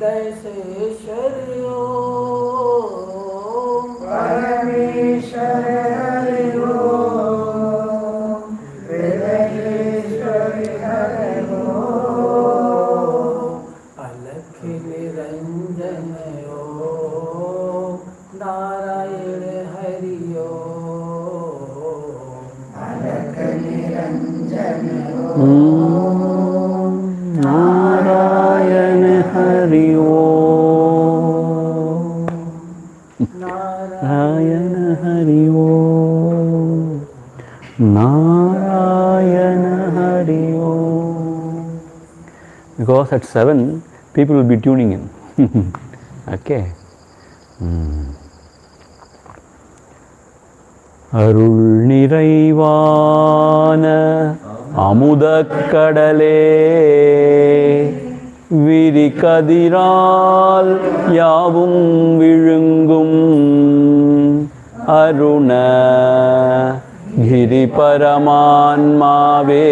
हृदयेश्वरी ओम परमेश्वर हरि ओम हृदयेश्वरी हरि ओम अलख निरंजन ओम नारायण हरि ओम अलख निरंजन ओम नारायण हरि ओम नारायण हरि ओम नारायण हरि ओम. Because at 7 people will be tuning in. Okay. அருள் நிறைவான அமுதக்கடலே விரி கதிரால் யாவும் விழுங்கும் அருண கிரி பரமான்மாவே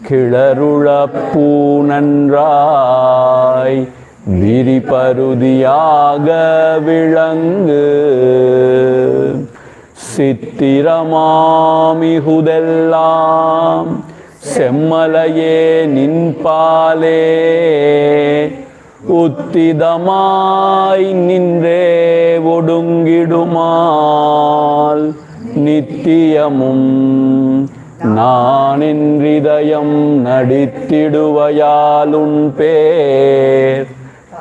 கிளருளப்பூ நன்றாய் விரிபருதியாக விளங்கு சித்திரமாமிகுதெல்லாம் செம்மலையே நின்பாலே உத்திதமாய் நின்றே ஒடுங்கிடுமால் நித்தியமும் நானின்றிதயம் நடித்திடுவையாலுன் பேர்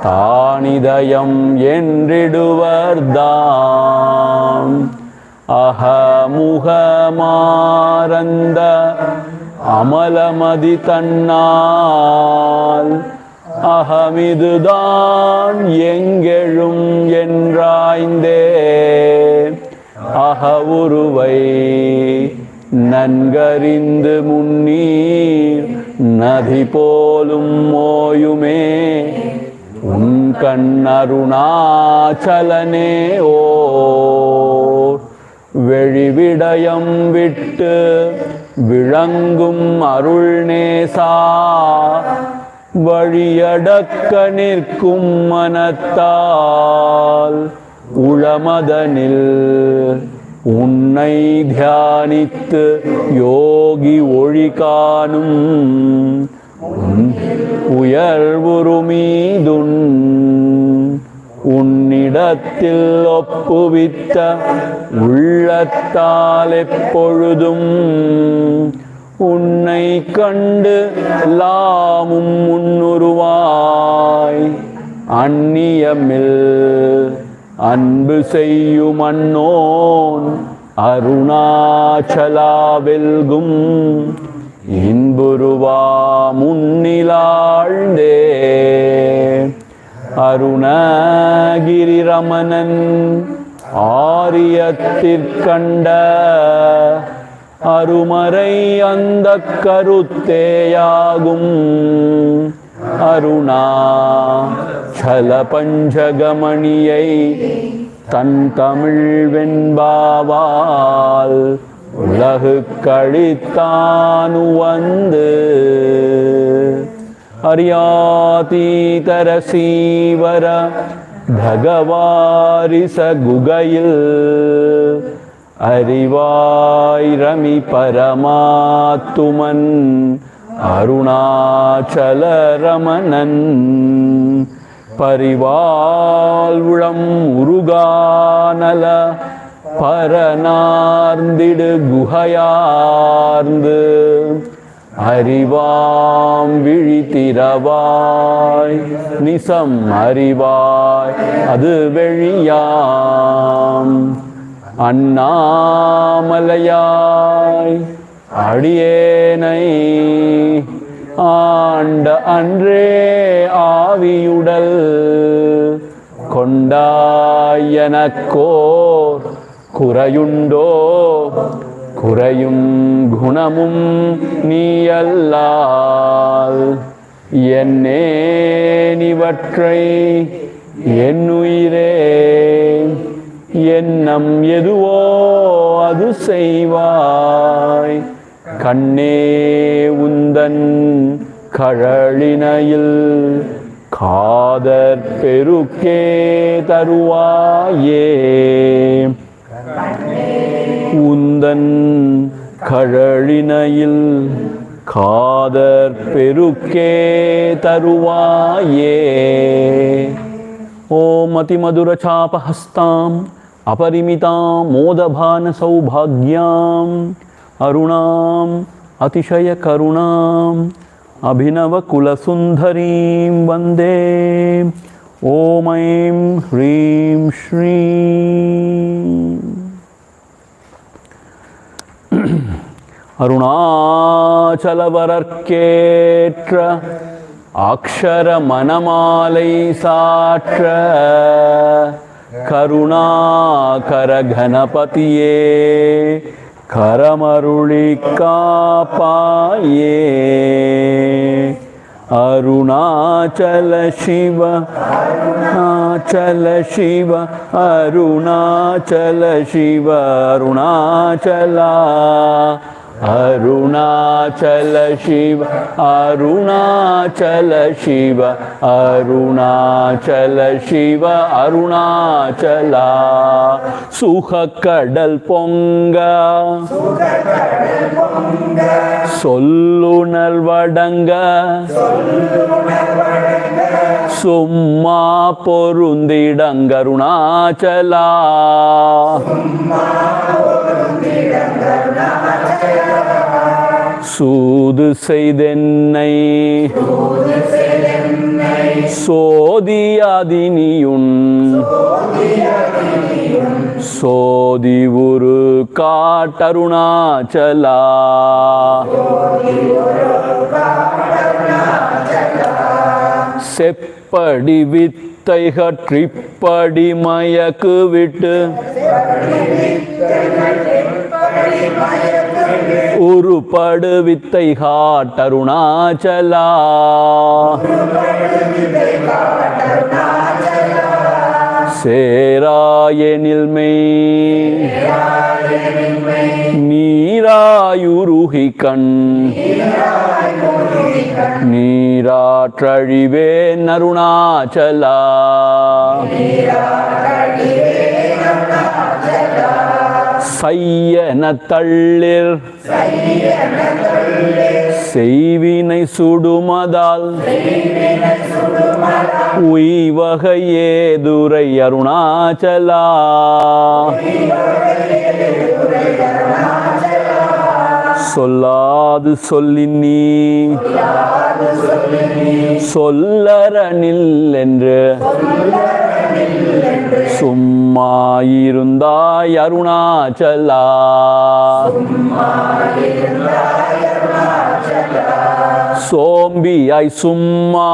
தானிதயம் என்றிடுவர்தாம் அகமுகமாரந்த அமலமதி தன்னால் அகமிதுதான் எங்கெழும் என்றாய்ந்தே அகவுருவை நன்கறிந்து முன்னீர் நதி போலும் மோயுமே உன் கண்ணருணாச்சலனே ஓர் வெளிவிடயம் விட்டு விளங்கும் அருள்நேசா வழியடக்க நிற்கும் மனத்தால் உளமதனில் உன்னை தியானித்து யோகி ஒளி காணும் உயர்வுருமீதுன் உன்னிடத்தில் ஒப்புவித்த உள்ளத்தால் எப்பொழுதும் உன்னை கண்டு லாமும் முன்னுருவாய் அந்நியமில் அன்பு செய்யும் அன்னோன் அருணாச்சலா வெல்கும் இன்புருவா முன்னிலாழ்ந்தே அருணகிரி ரமணன் ஆரியத்திற்கண்ட அருமறை அந்த கருத்தேயாகும் அருணாச்சல பஞ்சகமணியை தன் தமிழ் வெண்பாவால் உலகு கழித்தானு வந்து அரியாதீதரசீவர பகவாரிச குகையில் அறிவாய் ரமி பரமாத்துமன் அருணாச்சல ரமணன் பரிவாழ்வுளம் உருகானல பரநார்ந்திடு குகையார்ந்து அறிவாம் விழித்திரவாய் நிசம் அறிவாய் அது வெளியாம் அண்ணாமலையாய் அடியேனை ஆண்ட அன்றே ஆவியுடல் கொண்டாயனக்கோர் குறையுண்டோ குறையும் குணமும் நீயல்லால் என்னேனிவற்றை என்னுயிரே எண்ணம் எதுவோ அது செய்வாய் கண்ணே உந்தன் கழலினையில் காதற் பெருக்கே தருவாயே உந்தன் கழலினையில் காதற் பெருக்கே தருவாயே. ஓம் அதிமதுர சாபஹஸ்தாம் அபரிமிதாம் மோதபான சௌபாக்யாம் அருணாம் அதிசய கருணாம் அபிநவ குலசுந்தரீம் வந்தே. ஓம் ஐம் ஹ்ரீம் ஸ்ரீம். அருணாச்சலவரர்க்கேற்ற அக்ஷர மணமாலை சாற்ற கருணாகர கணபதியே கரமருளி காப்பாயே. அருணாச்சல சிவ அருணாச்சல சிவ அருணாச்சல சிவ அருணாச்சலா அருணாச்சல சிவ அருணாச்சல சிவ அருணாச்சல சிவ அருணாச்சலா. சுகக்கடல் பொங்க சொல்லுணர்வடங்க சும்மா பொருந்திடங்கருணாச்சலா. சூது செய்தென்னை சோதியாதினியுன் சோதி உரு காட்டருணாச்சலா. செப்படி வித்தைகற்றிப்படி மயக்கு விட்டு உருப்படு வித்தை காட்டருணாச்சலா. சேராயெனில் மெய் நீராயுருகி கண் நீராற்றழிவே அருணாச்சலா. சையன தள்ளிர் செய்வினை சுடுமதால் உய்வகையே துரை அருணாச்சலா. சொல்லாது சொல்லினீ சொல்லரனில் என்று சும்மாயிருந்தாய் அருணாச்சலா. சோம்பியாய் சும்மா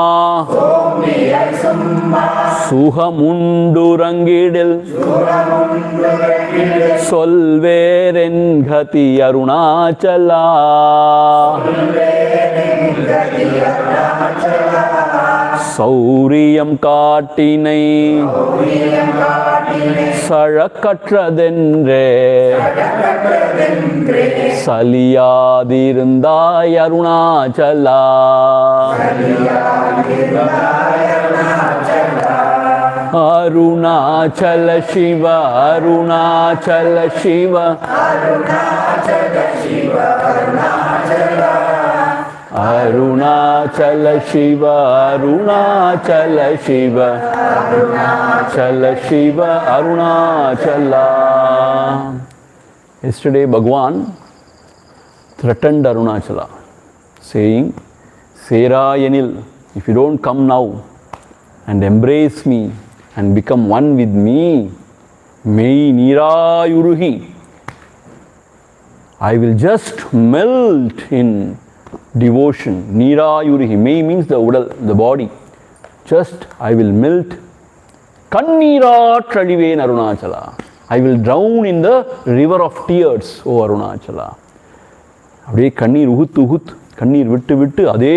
சுகமுண்டுறங்கிடில் சொல்வேரென் கதி அருணாச்சலா. சௌரியம் காட்டினை சழக்கற்றதென்றே சலியாதிருந்தாய் அருணாச்சலா. அருணாச்சல சிவ அருணாச்சல சிவ அருணாச்சல சிவ அருணாச்சல சிவ அருணாச்சல சிவ Arunachala. Yesterday Bhagwan threatened Arunachala saying, Serayanil, if you don't come now and embrace me and become one with me, Mei Nirayuruhi, I will just melt in devotion. Nirayuruhi, Mei means the udal, the body. Just I will melt. Kanniratralive Arunachala. I will drown in the river of tears, O Arunachala. அப்படியே கண்ணீர் உகுத்து உகுத்து கண்ணீர் விட்டு விட்டு அதே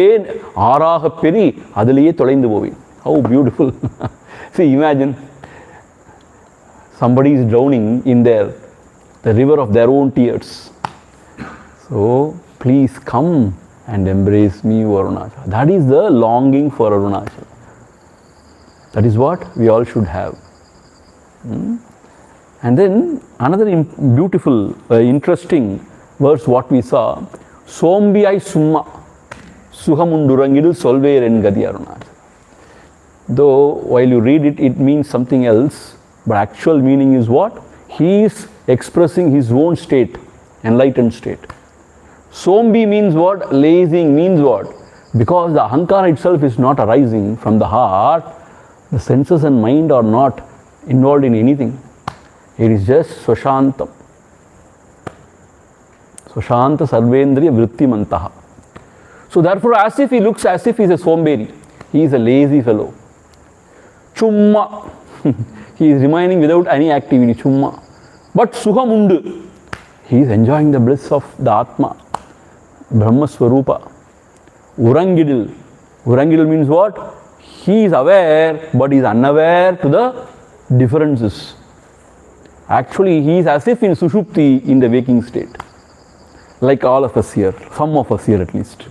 ஆறாக பெரி அதிலேயே தொலைந்து போவேன். How beautiful. See, imagine somebody is drowning in the river of their own tears. So please come and embrace me, O Arunachala. That is the longing for Arunachala. That is what we all should have. And then another beautiful, interesting verse what we saw, Sombiyai Summa Suhamundurangidil Solver Engadi Arunachala. Though while you read it, it means something else, but actual meaning is what? He is expressing his own state, enlightened state. Sombi means what? Lazing means what? Because the ahankara itself is not arising from the heart, the senses and mind are not involved in anything. It is just Swashantam. Swashanta Sarvendriya Vrittimantaha. So therefore, as if he looks as if he is a somberi, he is a lazy fellow. Chumma. He is remaining without any activity. Chumma. But Suhamundu. He is enjoying the bliss of the Atma. Brahma Swarupa. Urangidil. Urangidil means what? He is aware, but he is unaware to the differences. Actually, he is as if in Sushupti in the waking state. Like all of us here, some of us here at least.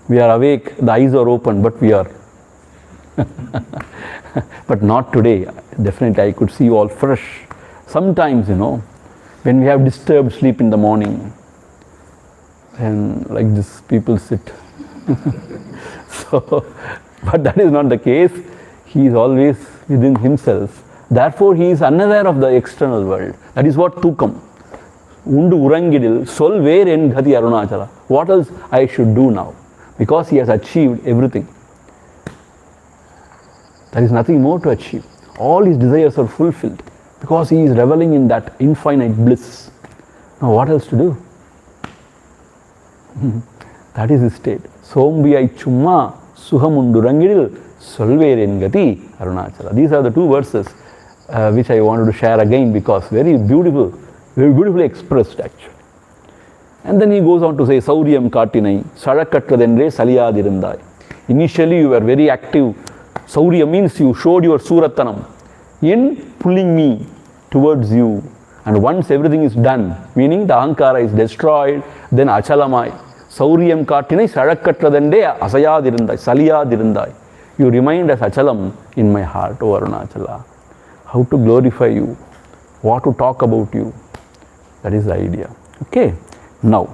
We are awake, the eyes are open, but we are. But not today. Definitely, I could see you all fresh. Sometimes, when we have disturbed sleep in the morning, and like this, people sit. But that is not the case. He is always within himself. Therefore, he is unaware of the external world. That is what Tukam. Undu Urangidil, Solver Engadi Arunachala. What else I should do now? Because he has achieved everything. There is nothing more to achieve. All his desires are fulfilled because he is reveling in that infinite bliss. Now, what else to do? That is his state. Sombiyai Chumma Suhamundurangidil Solver Engadi Arunachala. These are the two verses which I wanted to share again because very beautifully expressed actually. And then he goes on to say, Sauriyam Katinai, Sadakattradendre Saliyadirundai. Initially you were very active. Saurya means you showed your Surattanam in pulling me towards you. And once everything is done, meaning the Ahankara is destroyed, then Achalamai. Sauriyam Katinai, Sadakattradendre Asayadirundai, Saliyadirundai. You remained as Achalam in my heart, O Arunachala. How to glorify you, what to talk about you. That is the idea. Okay. Now,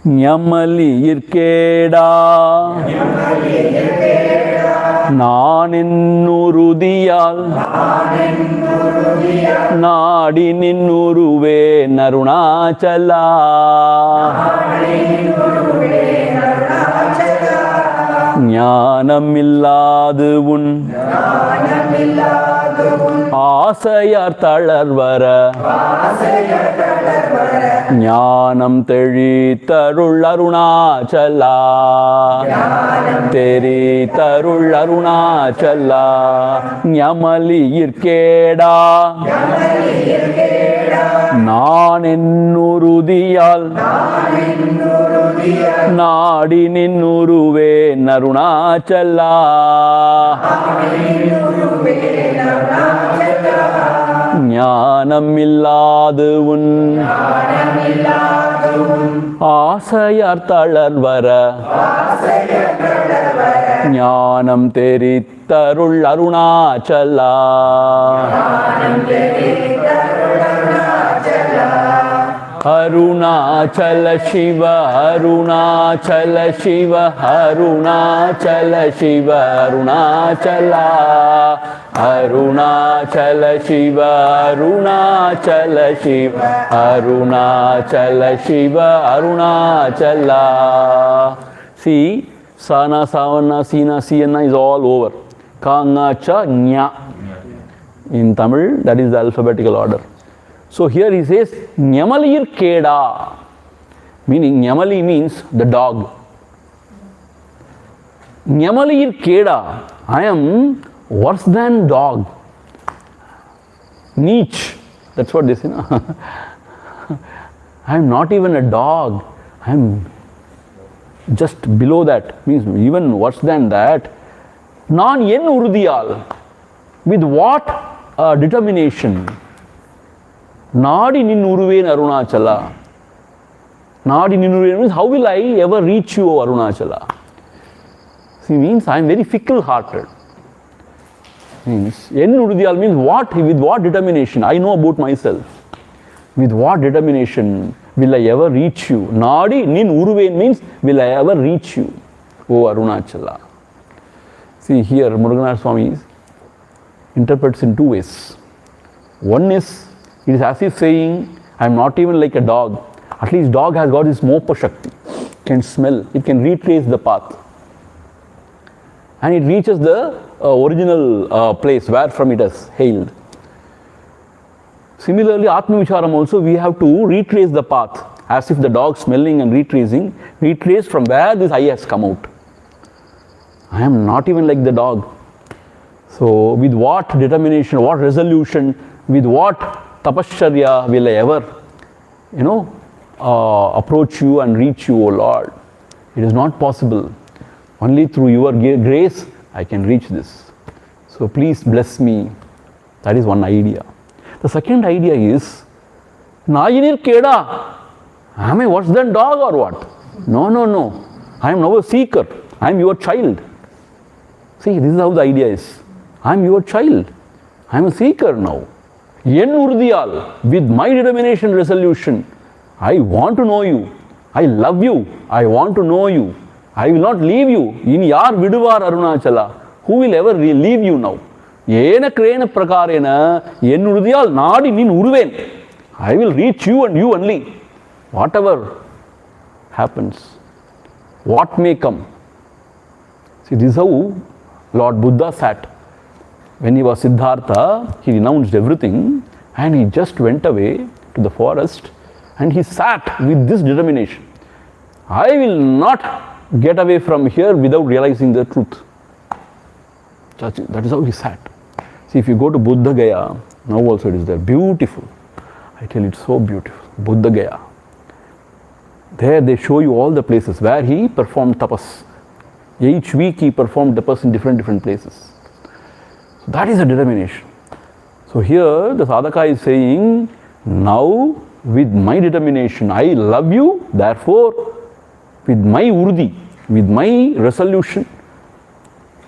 Nyamali Irkeda Naninurudiyal Nadininnuruve Narunachala ஞானமில்லாது உன் ஆசையார் தளர்வர ஞானம் தெளித்தருள் அருணாச்சலா தெரித்தருள் அருணாச்சலா ஞமலியிற்கேடா நான் என்னுறுதியால் நாடி நின்னுருவே அருணாச்சலா ஞானமில்லாது உன் ஆசையார் தளர்வர ஞானம் தெரித்தருள் Arunachala Arunachala Shiva, Arunachala Shiva, Arunachala Shiva, Arunachala, Arunachala Shiva, Arunachala Shiva, Arunachala Shiva, Arunachala. See, Sana, Savana, Sina, Siyana is all over. Ka, Cha, Nya. In Tamil, that is the alphabetical order. So here he says, Nyamalir Keda, meaning Nyamali means the dog. Nyamalir Keda, I am worse than dog. Neech, that's what they say. I am not even a dog. I am just below that, means even worse than that. Nan yen urudiyal, with what determination? Nadi Ninuruve Arunachala. Nadi Ninuruve means how will I ever reach you, O Arunachala? See, means I am very fickle-hearted. Means, en urudiyal means what? With what determination? I know about myself. With what determination will I ever reach you? Nadi nin uruven means will I ever reach you, O Arunachala. See, here Muruganatha Swami interprets in two ways. One is, it is as if saying, I am not even like a dog. At least dog has got this mopa shakti, can smell, it can retrace the path. And it reaches the original place where from it has hailed. Similarly, Atma Vicharam also, we have to retrace the path, as if the dog smelling and retracing, retrace from where this eye has come out. I am not even like the dog. So, with what determination, what resolution, with what tapasharya will I ever, approach you and reach you, O Lord? It is not possible. Only through your grace I can reach this. So, please bless me. That is one idea. The second idea is, Najinir Keda, am I worse than dog or what? No, no, no. I am now a seeker. I am your child. See, this is how the idea is. I am your child. I am a seeker now. En Urdiyal, with my determination, resolution, I want to know you. I love you. I want to know you. I will not leave you. In yar viduvar Arunachala. Who will ever leave you now? Yena krena prakarena, en Urdiyal, nadi nin uruven. I will reach you and you only. Whatever happens, what may come. See, this is how Lord Buddha sat. When he was Siddhartha, he renounced everything and he just went away to the forest and he sat with this determination. I will not get away from here without realizing the truth. That is how he sat. See, if you go to Buddha Gaya, now also it is there, beautiful. I tell you, it's so beautiful. Buddha Gaya. There they show you all the places where he performed tapas. Each week he performed tapas in different places. So that is a determination. So here the sadhaka is saying, now with my determination, I love you, therefore with my urdi, with my resolution,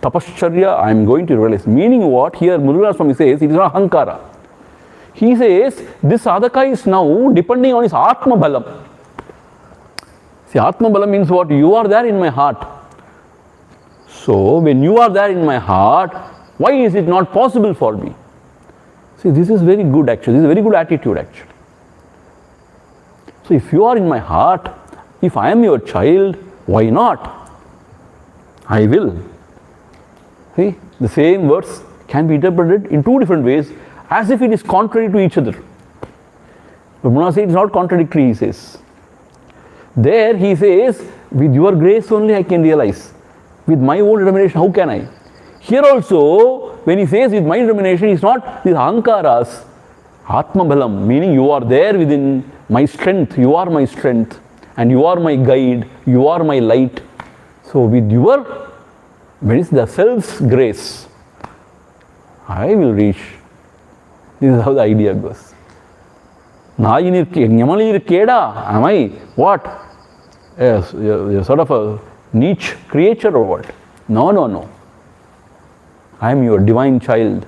tapascharya, I am going to realize. Meaning what? Here Muruganatha Swami says, it is not ahankara. He says, this sadhaka is now depending on his Atma balam. See, Atma balam means what? You are there in my heart. So, when you are there in my heart, why is it not possible for me? See, this is very good actually. This is a very good attitude actually. So, if you are in my heart, if I am your child, why not? I will. See, the same words can be interpreted in two different ways as if it is contrary to each other. But Brahma says it is not contradictory, he says. There he says, with your grace only I can realize. With my own determination, how can I? Here also, when he says with my determination, it's not these ahankaras, Atma balam, meaning you are there within my strength, you are my strength, and you are my guide, you are my light. So with your, when it's the self's grace, I will reach. This is how the idea goes. Najinir Keda, am I what? Yes, you're sort of a niche creature or what? No, no, no. I am your divine child.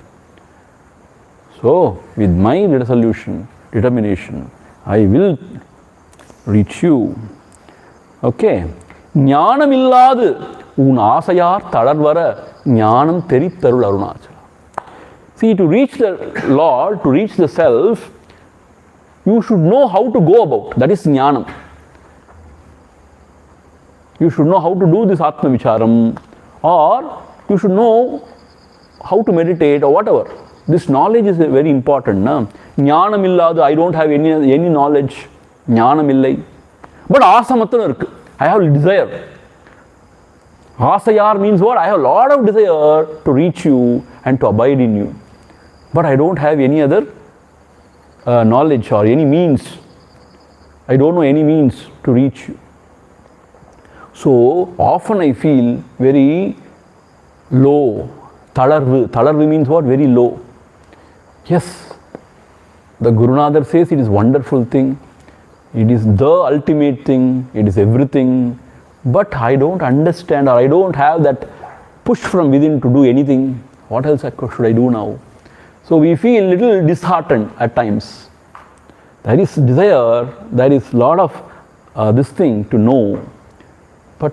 So, with my resolution, determination, I will reach you. Okay. Jnanam illadu un asayar tadarvara jnanam therittarul Arunachala. See, to reach the Lord, to reach the self, you should know how to go about. That is jnanam. You should know how to do this Atma Vicharam, or you should know how to meditate or whatever. This knowledge is very important. Na? Jnanam illadu, I don't have any knowledge. Jnanam illai. But asa matram irukku. I have desire. Asayar means what? I have a lot of desire to reach you and to abide in you. But I don't have any other knowledge or any means. I don't know any means to reach you. So often I feel very low. Talarvu. Talarvu means what? Very low. Yes, the Gurunatha says it is wonderful thing. It is the ultimate thing. It is everything. But I don't understand, or I don't have that push from within to do anything. What else should I do now? So we feel little disheartened at times. There is desire, there is lot of this thing to know, but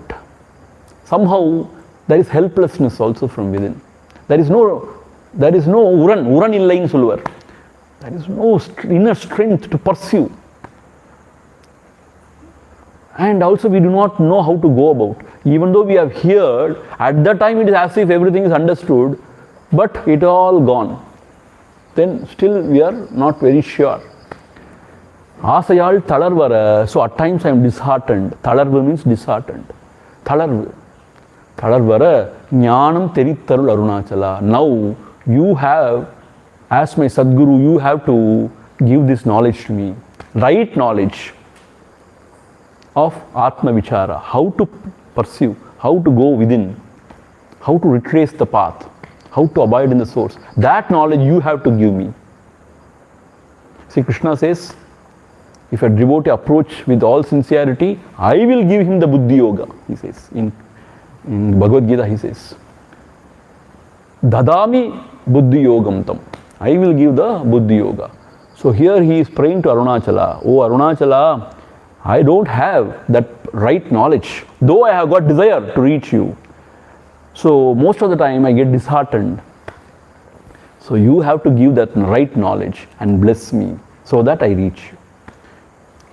somehow there is helplessness also from within. There is no uran illai nu solluvar. There is no inner strength to pursue. And also we do not know how to go about. Even though we have heard, at that time it is as if everything is understood, but it all gone. Then still we are not very sure. Asayal talarvara. So at times I am disheartened. Talarvu means disheartened. Talarvu. Talarvara. Jnanam terittarul Arunachala. Now you have, as my Sadguru, you have to give this knowledge to me. Right knowledge of Atma Vichara. How to pursue, how to go within, how to retrace the path, how to abide in the source. That knowledge you have to give me. See, Krishna says, if a devotee approach with all sincerity, I will give him the Buddhi Yoga, he says. In Bhagavad Gita, he says, Dadami Buddhi Yogam tam. I will give the Buddhi Yoga. So here he is praying to Arunachala. Oh Arunachala, I don't have that right knowledge, though I have got desire to reach you. So most of the time I get disheartened. So you have to give that right knowledge and bless me so that I reach you.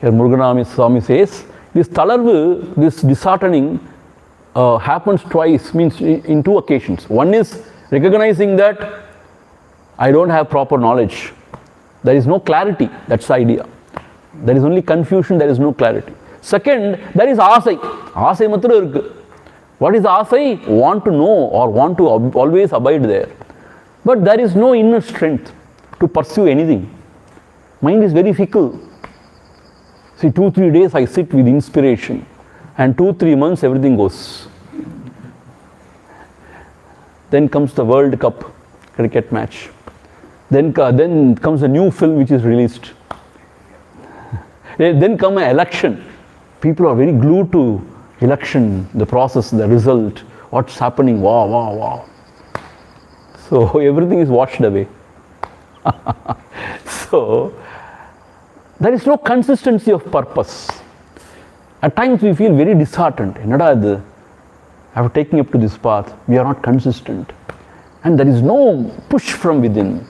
Here Muruganami Swami says, this talarvu, this disheartening happens twice, means in two occasions. One is recognizing that I don't have proper knowledge. There is no clarity, that's the idea. There is only confusion, there is no clarity. Second, there is asai. Asai matru irukku. What is asai? Want to know or want to always abide there. But there is no inner strength to pursue anything. Mind is very fickle. See, 2-3 days I sit with inspiration, and 2-3 months everything goes. Then comes the World Cup cricket match. Then comes a new film which is released. Then come an election. People are very glued to election, the process, the result, what's happening, wow. So everything is washed away. So there is no consistency of purpose. At times we feel very disheartened. After taking up to this path, we are not consistent. And there is no push from within.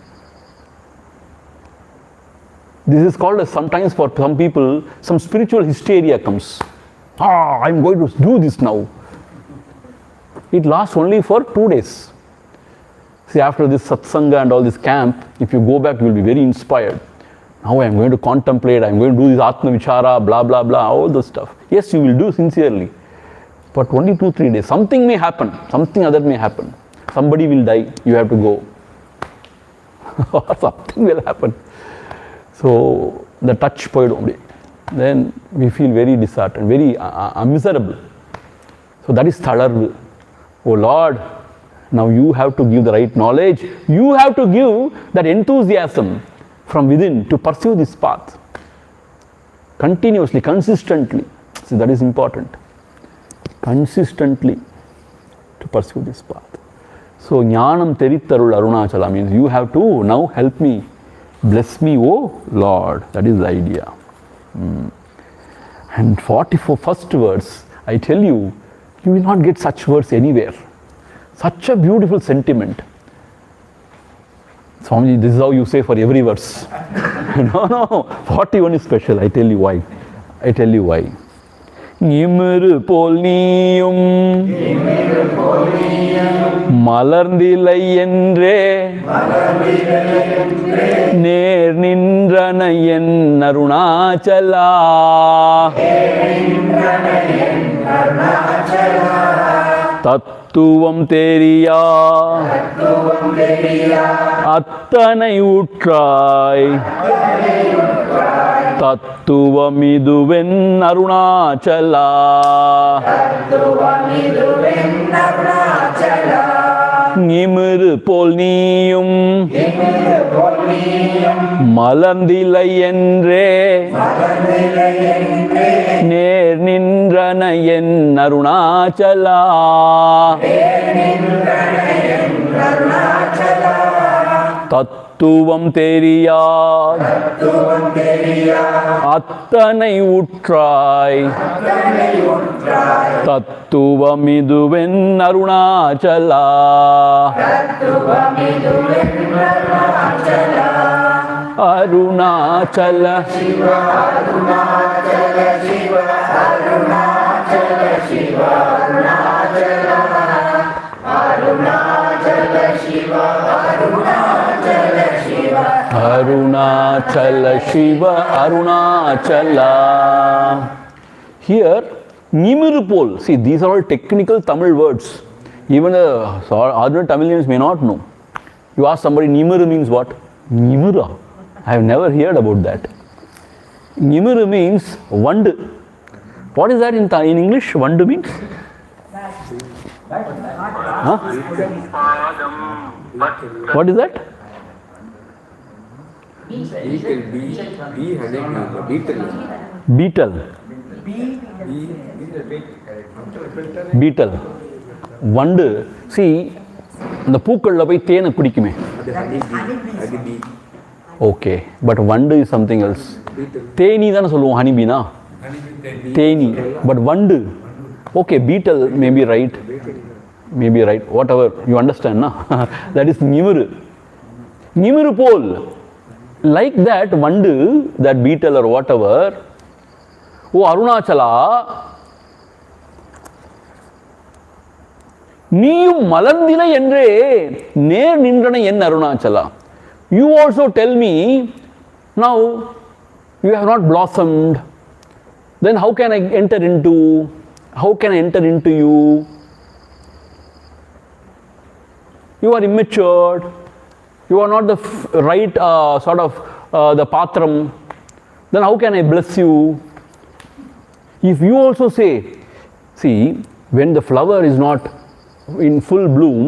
This is called as, sometimes for some people, some spiritual hysteria comes. I'm going to do this now. It lasts only for 2 days. See, after this satsanga and all this camp, if you go back, you will be very inspired. Now I am going to contemplate, I am going to do this Atma Vichara, blah, blah, blah, all this stuff. Yes, you will do sincerely. But only 2-3 days. Something may happen, something other may happen. Somebody will die, you have to go. Or something will happen. So the touch point only. Then we feel very disheartened, very miserable. So that is talarvu. Oh Lord, now you have to give the right knowledge. You have to give that enthusiasm from within to pursue this path. Continuously, consistently. See, that is important. Consistently to pursue this path. So jnanam terittarul Arunachala means you have to now help me. Bless me, oh Lord. That is the idea. And 41st verse, I tell you, you will not get such verse anywhere. Such a beautiful sentiment. Swamiji, this is how you say for every verse. No, 41 is special. I tell you why. Imru pol neeyum மலர்ந்திலை என்றே நேர் நின்றன என் அருணாச்சலா தத்துவம் தெரியா அத்தனை ஊற்றாய் தத்துவமிதுவென் அருணாச்சலா நிமிரு போல் நீயும் மலர்ந்திலை என்றே நேர் நின்றன என் அருணாச்சலா. தத்துவம் தெரியாய் அத்தனை உற்றாய் தத்துவம் இதுவென் Arunachala. Arunachal Arunachala Shiva Arunachala. Here, Nimirupol. See, these are all technical Tamil words. Even the ordinary Tamilians may not know. You ask somebody, Nimiru means what? Nimira. I have never heard about that. Nimiru means vandu. What is that in English? Vandu means? Huh? What is that? Beetle. Beetle. Vandu. See, இந்த பூக்கள்ல போய் தேனை குடிக்குமே. Okay, but vandu is something else. Theni தான சொல்லுவோம், honey bee na? Theni. But vandu. Okay, beetle may be right. Maybe right. Whatever. You understand, na? That is Nimiru. Nimiru pol. Like that vandu, that beetle or whatever. Oh Arunachala, நீயும் மலர்ந்திலை என்றே நேர் நின்றன என் Arunachala. You also tell me, now you have not blossomed, then how can I enter into you? You are immature, you are not the right sort of the patram, then how can I bless you? If you also say, see, when the flower is not in full bloom,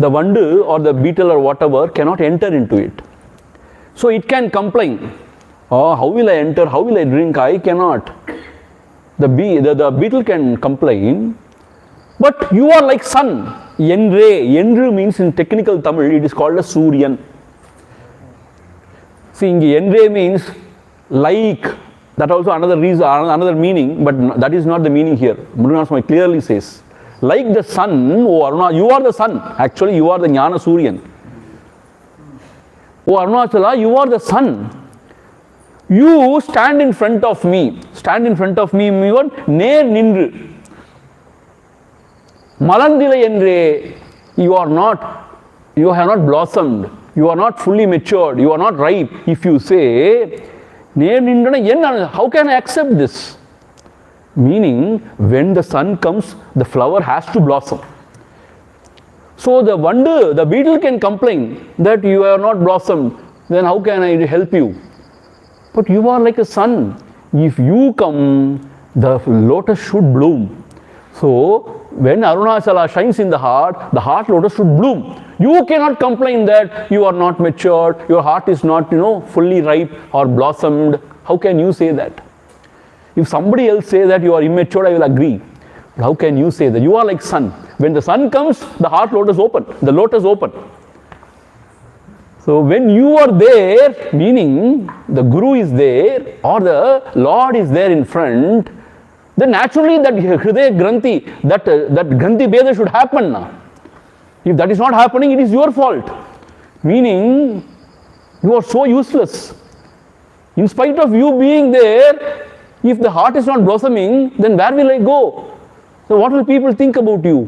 the vandu or the beetle or whatever cannot enter into it. So it can complain, oh, how will I enter, how will I drink, I cannot. The beetle can complain, but you are like sun. Yendre means in technical Tamil, it is called a Suryan. See, Yendre means like, that also another reason, another meaning, but that is not the meaning here. Murugan Swami clearly says, like the sun, oh Aruna, you are the sun. Actually, you are the Jnana Suryan. Oh Arunachala, you are the sun. You stand in front of me. Stand in front of me, near nindru. Malandila endre, you have not blossomed. You are not fully matured. You are not ripe. If you say, near nindra, how can I accept this? Meaning, when the sun comes, the flower has to blossom. So the beetle can complain that you are not blossomed. Then how can I help you? But you are like a sun. If you come, the lotus should bloom. So when Arunachala shines in the heart lotus should bloom. You cannot complain that you are not matured, your heart is not, fully ripe or blossomed. How can you say that? If somebody else say that you are immature, I will agree. But how can you say that? You are like sun. When the sun comes, the heart lotus open, the lotus open. So when you are there, meaning the Guru is there or the Lord is there in front, then naturally that Hridaya Granthi, that Granthi Beda should happen now. If that is not happening, it is your fault. Meaning, you are so useless. In spite of you being there, if the heart is not blossoming, then where will I go? So what will people think about you?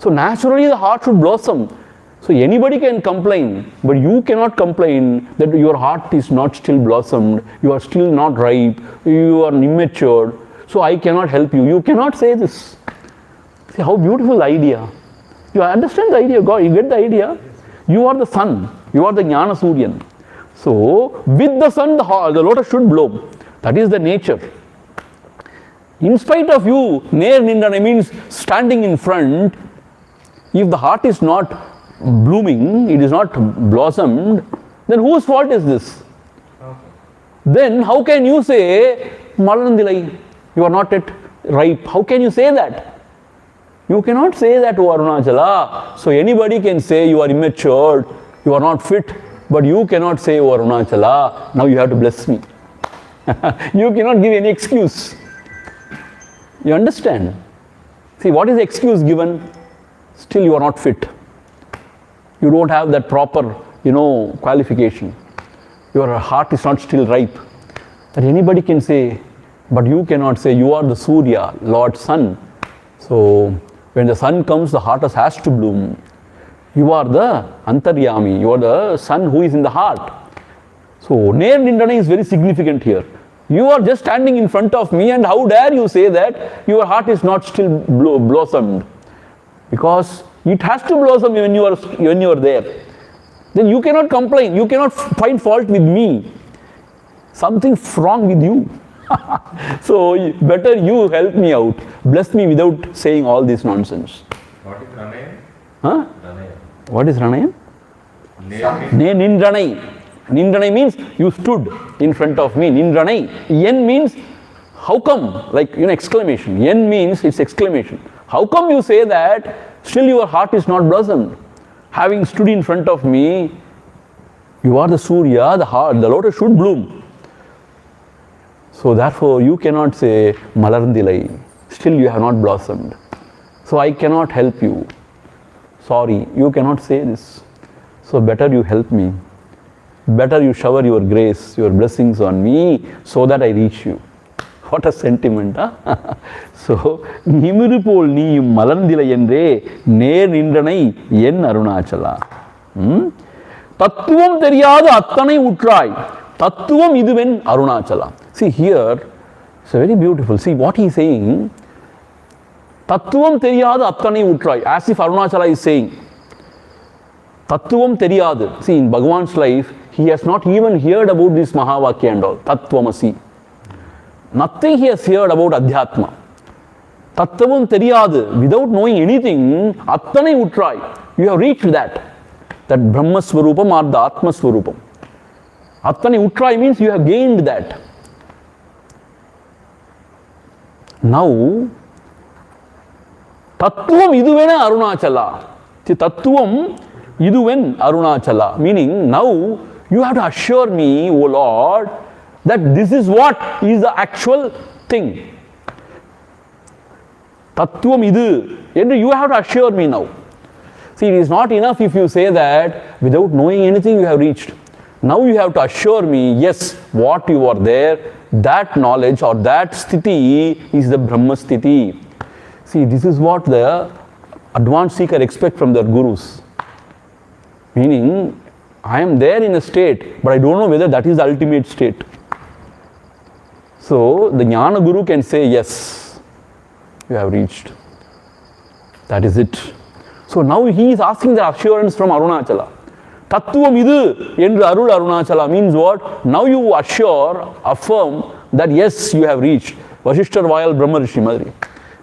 So naturally the heart should blossom. So anybody can complain, but you cannot complain that your heart is not still blossomed, you are still not ripe, you are immature, so I cannot help you. You cannot say this. See how beautiful idea. You understand the idea, God, you get the idea? You are the sun, you are the Jnana Suryan. So with the sun, the lotus should bloom. That is the nature. In spite of you, near nindana means standing in front, if the heart is not blooming, it is not blossomed, then whose fault is this? Then how can you say, Malandilai, you are not yet, ripe. How can you say that? You cannot say that, O Arunachala. So anybody can say you are immature, you are not fit, but you cannot say, O Arunachala, now you have to bless me. You cannot give any excuse. You understand? See, what is the excuse given? Still you are not fit. You don't have that proper, qualification. Your heart is not still ripe. That anybody can say, but you cannot say. You are the Surya, Lord Sun. So when the sun comes, the heart has to bloom. You are the Antaryami. You are the sun who is in the heart. So Ner Nindana is very significant here. You are just standing in front of me, and how dare you say that your heart is not still blossomed? Because it has to blossom when you are there. Then you cannot complain. You cannot find fault with me. Something's wrong with you. So better you help me out. Bless me without saying all this nonsense. What is Ranayam? Huh? Ranayam. What is Ranayam? Nindranai. Nindranai means you stood in front of me. Nindranai. Yen means how come? Like exclamation. Yen means it's exclamation. How come you say that still your heart is not blossomed? Having stood in front of me, you are the Surya, the heart, the lotus should bloom. So therefore you cannot say Malarndilai. Still you have not blossomed. So I cannot help you. Sorry, you cannot say this. So better you help me. Better you shower your grace, your blessings on me, so that I reach you. What a sentiment, huh? So, Nimirupol Niyum Malandila Yendre, Ner Nindranai, Yen Arunachala. Tattvam Teriyada Attanai Utrai. Tattvam Iduven Arunachala. See here, it's very beautiful. See what he is saying. Tattvam Teriyada Attanai Utrai. As if Arunachala is saying. Tattvam Teriyada. See, in Bhagavan's life, he has not even heard about this Mahavakya and all. Tattvamasi. Nothing he has heard about Adhyatma. Tattvam Teriyadu, without knowing anything, Attanai Utrai. You have reached that. That Brahma Swarupam or the Atma Swarupam. Attanai Utrai means you have gained that. Now, Tattvam Iduvena Arunachala. See, Tattvam Iduven Arunachala. Meaning, now you have to assure me, O Lord, that this is what is the actual thing. Tattvam idu. You have to assure me now. See, it is not enough if you say that without knowing anything you have reached. Now you have to assure me, yes, what you are there, that knowledge or that sthiti is the Brahma sthiti. See, this is what the advanced seeker expect from their gurus. Meaning, I am there in a state, but I don't know whether that is the ultimate state. So, the Jnana Guru can say, yes, you have reached. That is it. So, now he is asking the assurance from Arunachala. Tattvam idu endru arul Arunachala means what? Now you affirm that yes, you have reached. Vasishthar Vayal Brahma Rishi Madri.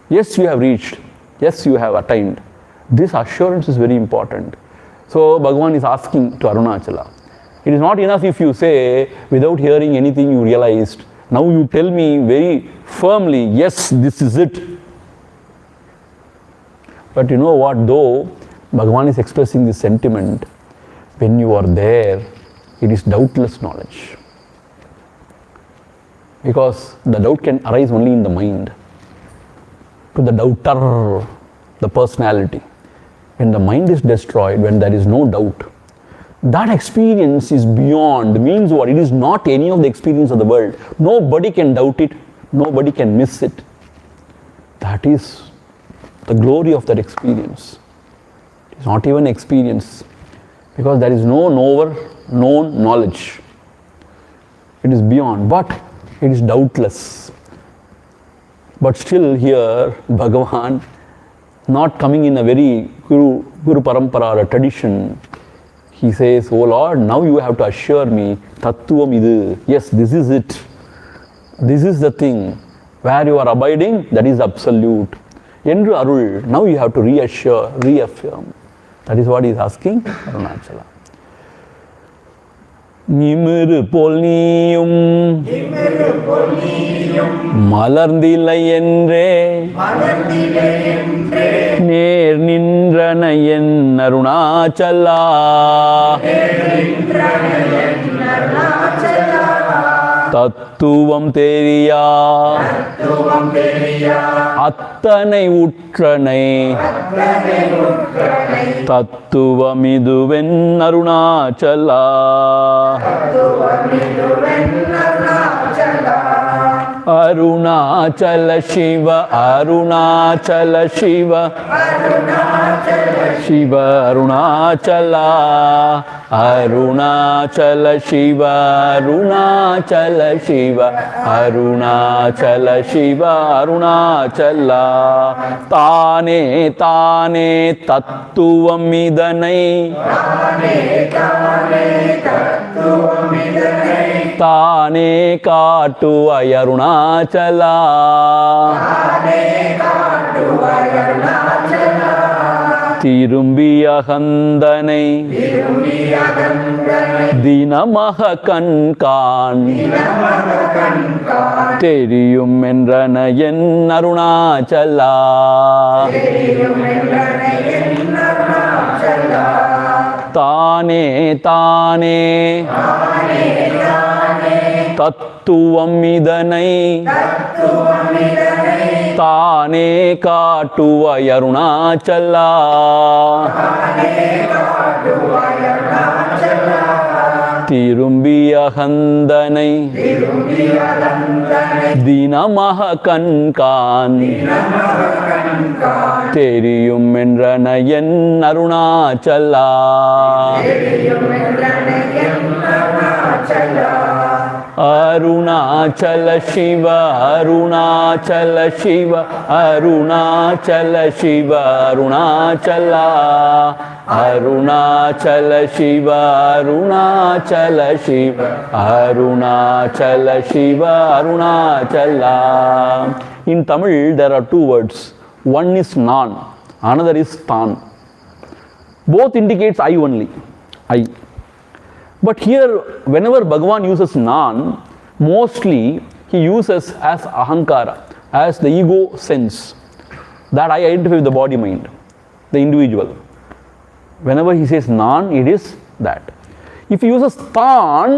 Yes, you have reached. Yes, you have attained. This assurance is very important. So, Bhagavan is asking to Arunachala. It is not enough if you say, without hearing anything you realized. Now you tell me very firmly, yes, this is it. But you know what, though Bhagavan is expressing this sentiment, when you are there, it is doubtless knowledge. Because the doubt can arise only in the mind. To the doubter, the personality. When the mind is destroyed, when there is no doubt, that experience is beyond, means what? It is not any of the experience of the world. Nobody can doubt it, nobody can miss it. That is the glory of that experience. It is not even experience, because there is no knower, known knowledge. It is beyond, but it is doubtless. But still here, Bhagavan, not coming in a very Guru Parampara or a tradition, he says, oh Lord, now you have to assure me, Tattvam idu. Yes, this is it. This is the thing. Where you are abiding, that is absolute. Endru Arul, now you have to reaffirm. That is what he is asking Arunachala. Nimiru pol niyum மலர்ந்தில்லை என்றே நேர் நின்றன என் அருணாச்சலா. தத்துவம் தெரியா அத்தனை உற்றனை தத்துவம் இதுவென் அருணாச்சலா. அருணாச்சல சிவ அருணாச்சல சிவ சிவ அருணாச்சலா. அருணாச்சல சிவ அருணாச்சல சிவ அருணாச்சல சிவ அருணாச்சலா. தானே தானே தத்துவம் இதனை தானே காட்டுவாய் அருணாச்சலா. திரும்பிய அகந்தனை தினமக கண்காண் தெரியும் என்றன என் அருணாச்சலா. தானே தானே தத்துவம் இதனை தானே காட்டுவாய் அருணாச்சலா. திரும்பிய அகந்தனை தினமக கண்காண் தெரியும் என்றன என் அருணாச்சலா. அருணாச்சல சிவ அருணாச்சல சிவ அருணாச்சல சிவ அருணாச்சலா. அருணாச்சல சிவ அருணாச்சல சிவ அருணாச்சல சிவ Arunachala. In Tamil there are two words. One is nan, another is tan. Both indicates I only, I. But here, whenever Bhagavan uses nan, mostly he uses as ahankara, as the ego sense, that I identify with the body mind, the individual. Whenever he says nan, it is that. If he uses tan,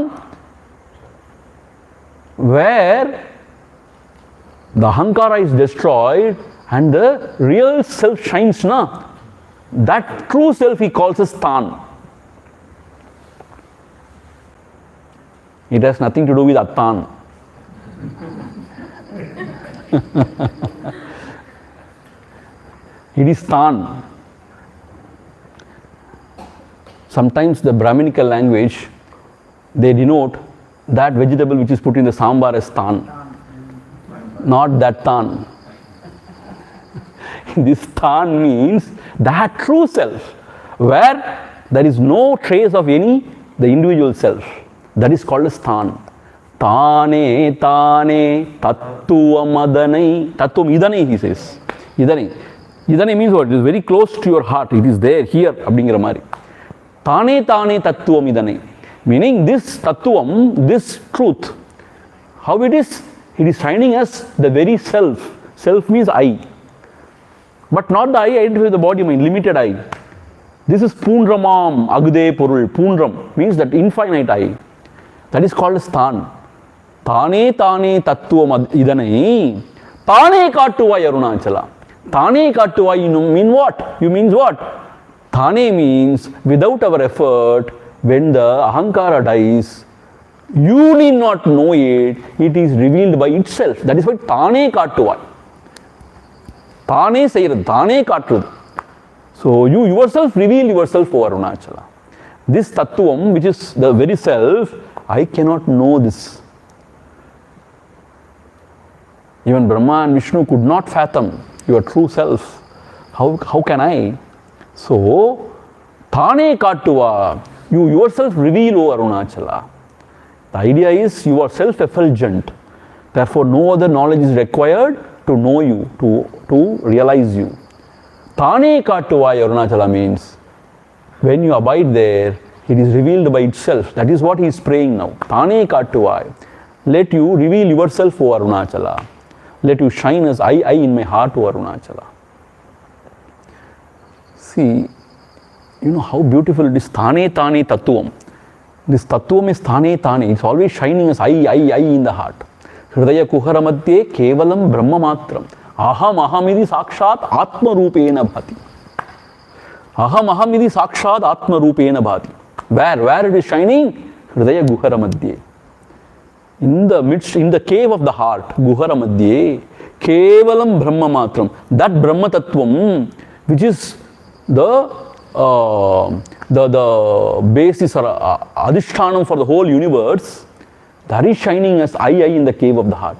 where the ahankara is destroyed and the real self shines, na, that true self he calls as tan. It has nothing to do with Atman. It is Tan. Sometimes the Brahminical language, they denote that vegetable which is put in the sambar as Tan. Not that Tan. This Tan means that true self, where there is no trace of the individual self. That is called as Than. Tane, Tane, Tattvam Adanai. Tattvam Idanai, he says. Idanai. Idanai means what? It is very close to your heart. It is there, here. அப்படிங்கிற மாதிரி. Tane, Tane, Tattvam Idanai. Meaning this Tattvam, this truth, how it is? It is shining as the very self. Self means I. But not the I identified with the body mind, limited I. This is Poondramam, Agde Porul. Poondram means that infinite I. That is called as Than. Tane Tane Tattvam Idanai. Tane Kattuvai Arunachala. Tane Kattuvai, you mean what? You means what? Tane means without our effort, when the ahankara dies, you need not know it, it is revealed by itself. That is why Tane Kattuvai. Tane Sayyirat, Tane Kattuvai. So you yourself reveal yourself over Arunachala. This Tattvam, which is the very self, I cannot know this. Even Brahma and Vishnu could not fathom your true self. How can I? So, Thane Kattuva, you yourself reveal over Arunachala. The idea is you are self-effulgent. Therefore, no other knowledge is required to know you, to realize you. Thane Kattuva Arunachala means when you abide there, it is revealed by itself. That is what he is praying now. Thane Kattuvai. Let you reveal yourself, O Arunachala. Let you shine as I in my heart, O Arunachala. See, you know how beautiful it is. Thane Tane Tattvam. This Tattvam is Thane Tane. It's always shining as I in the heart. Hridaya Kuharamadye Kevalam Brahma Matram. Aham Ahamidi Sakshat Atma Rupena Bhati. Aham Ahamidi Sakshat Atma Rupena Bhati. Where it is shining? Hridaya Guharamadye. In the midst, in the cave of the heart, Guharamadye, Kevalam Brahma Matram. That Brahma Tattvam, which is the basis or adhishtanam for the whole universe, that is shining as I in the cave of the heart.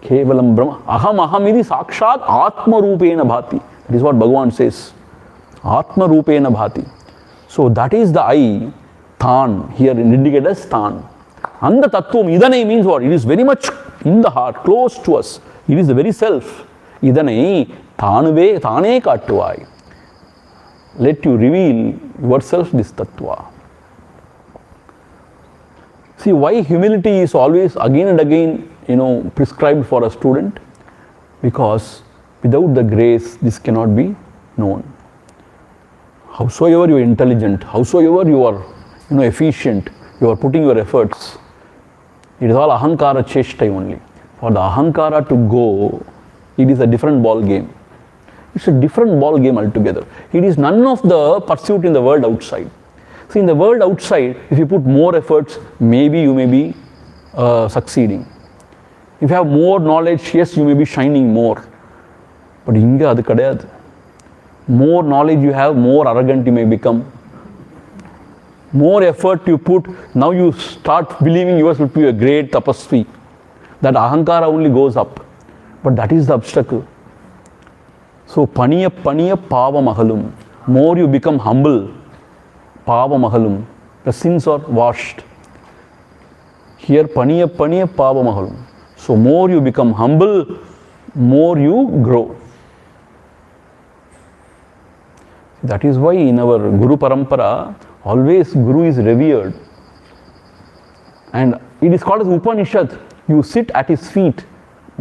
Kevalam Brahma. Aham Ahamidi Sakshat Atma Rupena Bhati. That is what Bhagavan says. Atma Rupena Bhati. So that is the I, Than, here indicated as Than. And the Tattvam, Idane means what? It is very much in the heart, close to us. It is the very self. Idane, Thanuve, Thane Kattuvai. Let you reveal yourself this Tattva. See why humility is always again and again, prescribed for a student? Because without the grace, this cannot be known. Howsoever you are intelligent, howsoever you are, efficient, you are putting your efforts, it is all ahankara cheshtai only. For the ahankara to go, it is a different ball game. It's a different ball game altogether. It is none of the pursuit in the world outside. See, in the world outside, if you put more efforts, maybe you may be succeeding. If you have more knowledge, yes, you may be shining more. But inga adu kadayadu. More knowledge you have, more arrogant you may become. More effort you put, now you start believing yourself to be a great tapasvi. That ahankara only goes up. But that is the obstacle. So, paniya pava mahalum. More you become humble, pava mahalum. The sins are washed. Here, paniya pava mahalum. So, more you become humble, more you grow. That is why in our Guru Parampara, always Guru is revered. And it is called as Upanishad. You sit at his feet,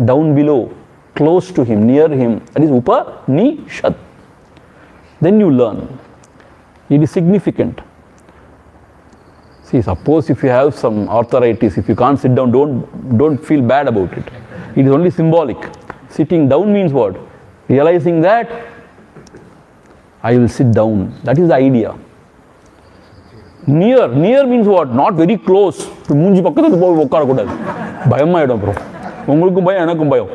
down below, close to him, near him. That is Upanishad. Then you learn. It is significant. See, suppose if you have some arthritis, if you can't sit down, don't feel bad about it. It is only symbolic. Sitting down means what? Realizing that I will sit down. That is the idea. Near means what? Not very close. Munji pakkathu poi okkara kodadu. Bayam aidum bro. Ungalukkum bayam enakkum bayam.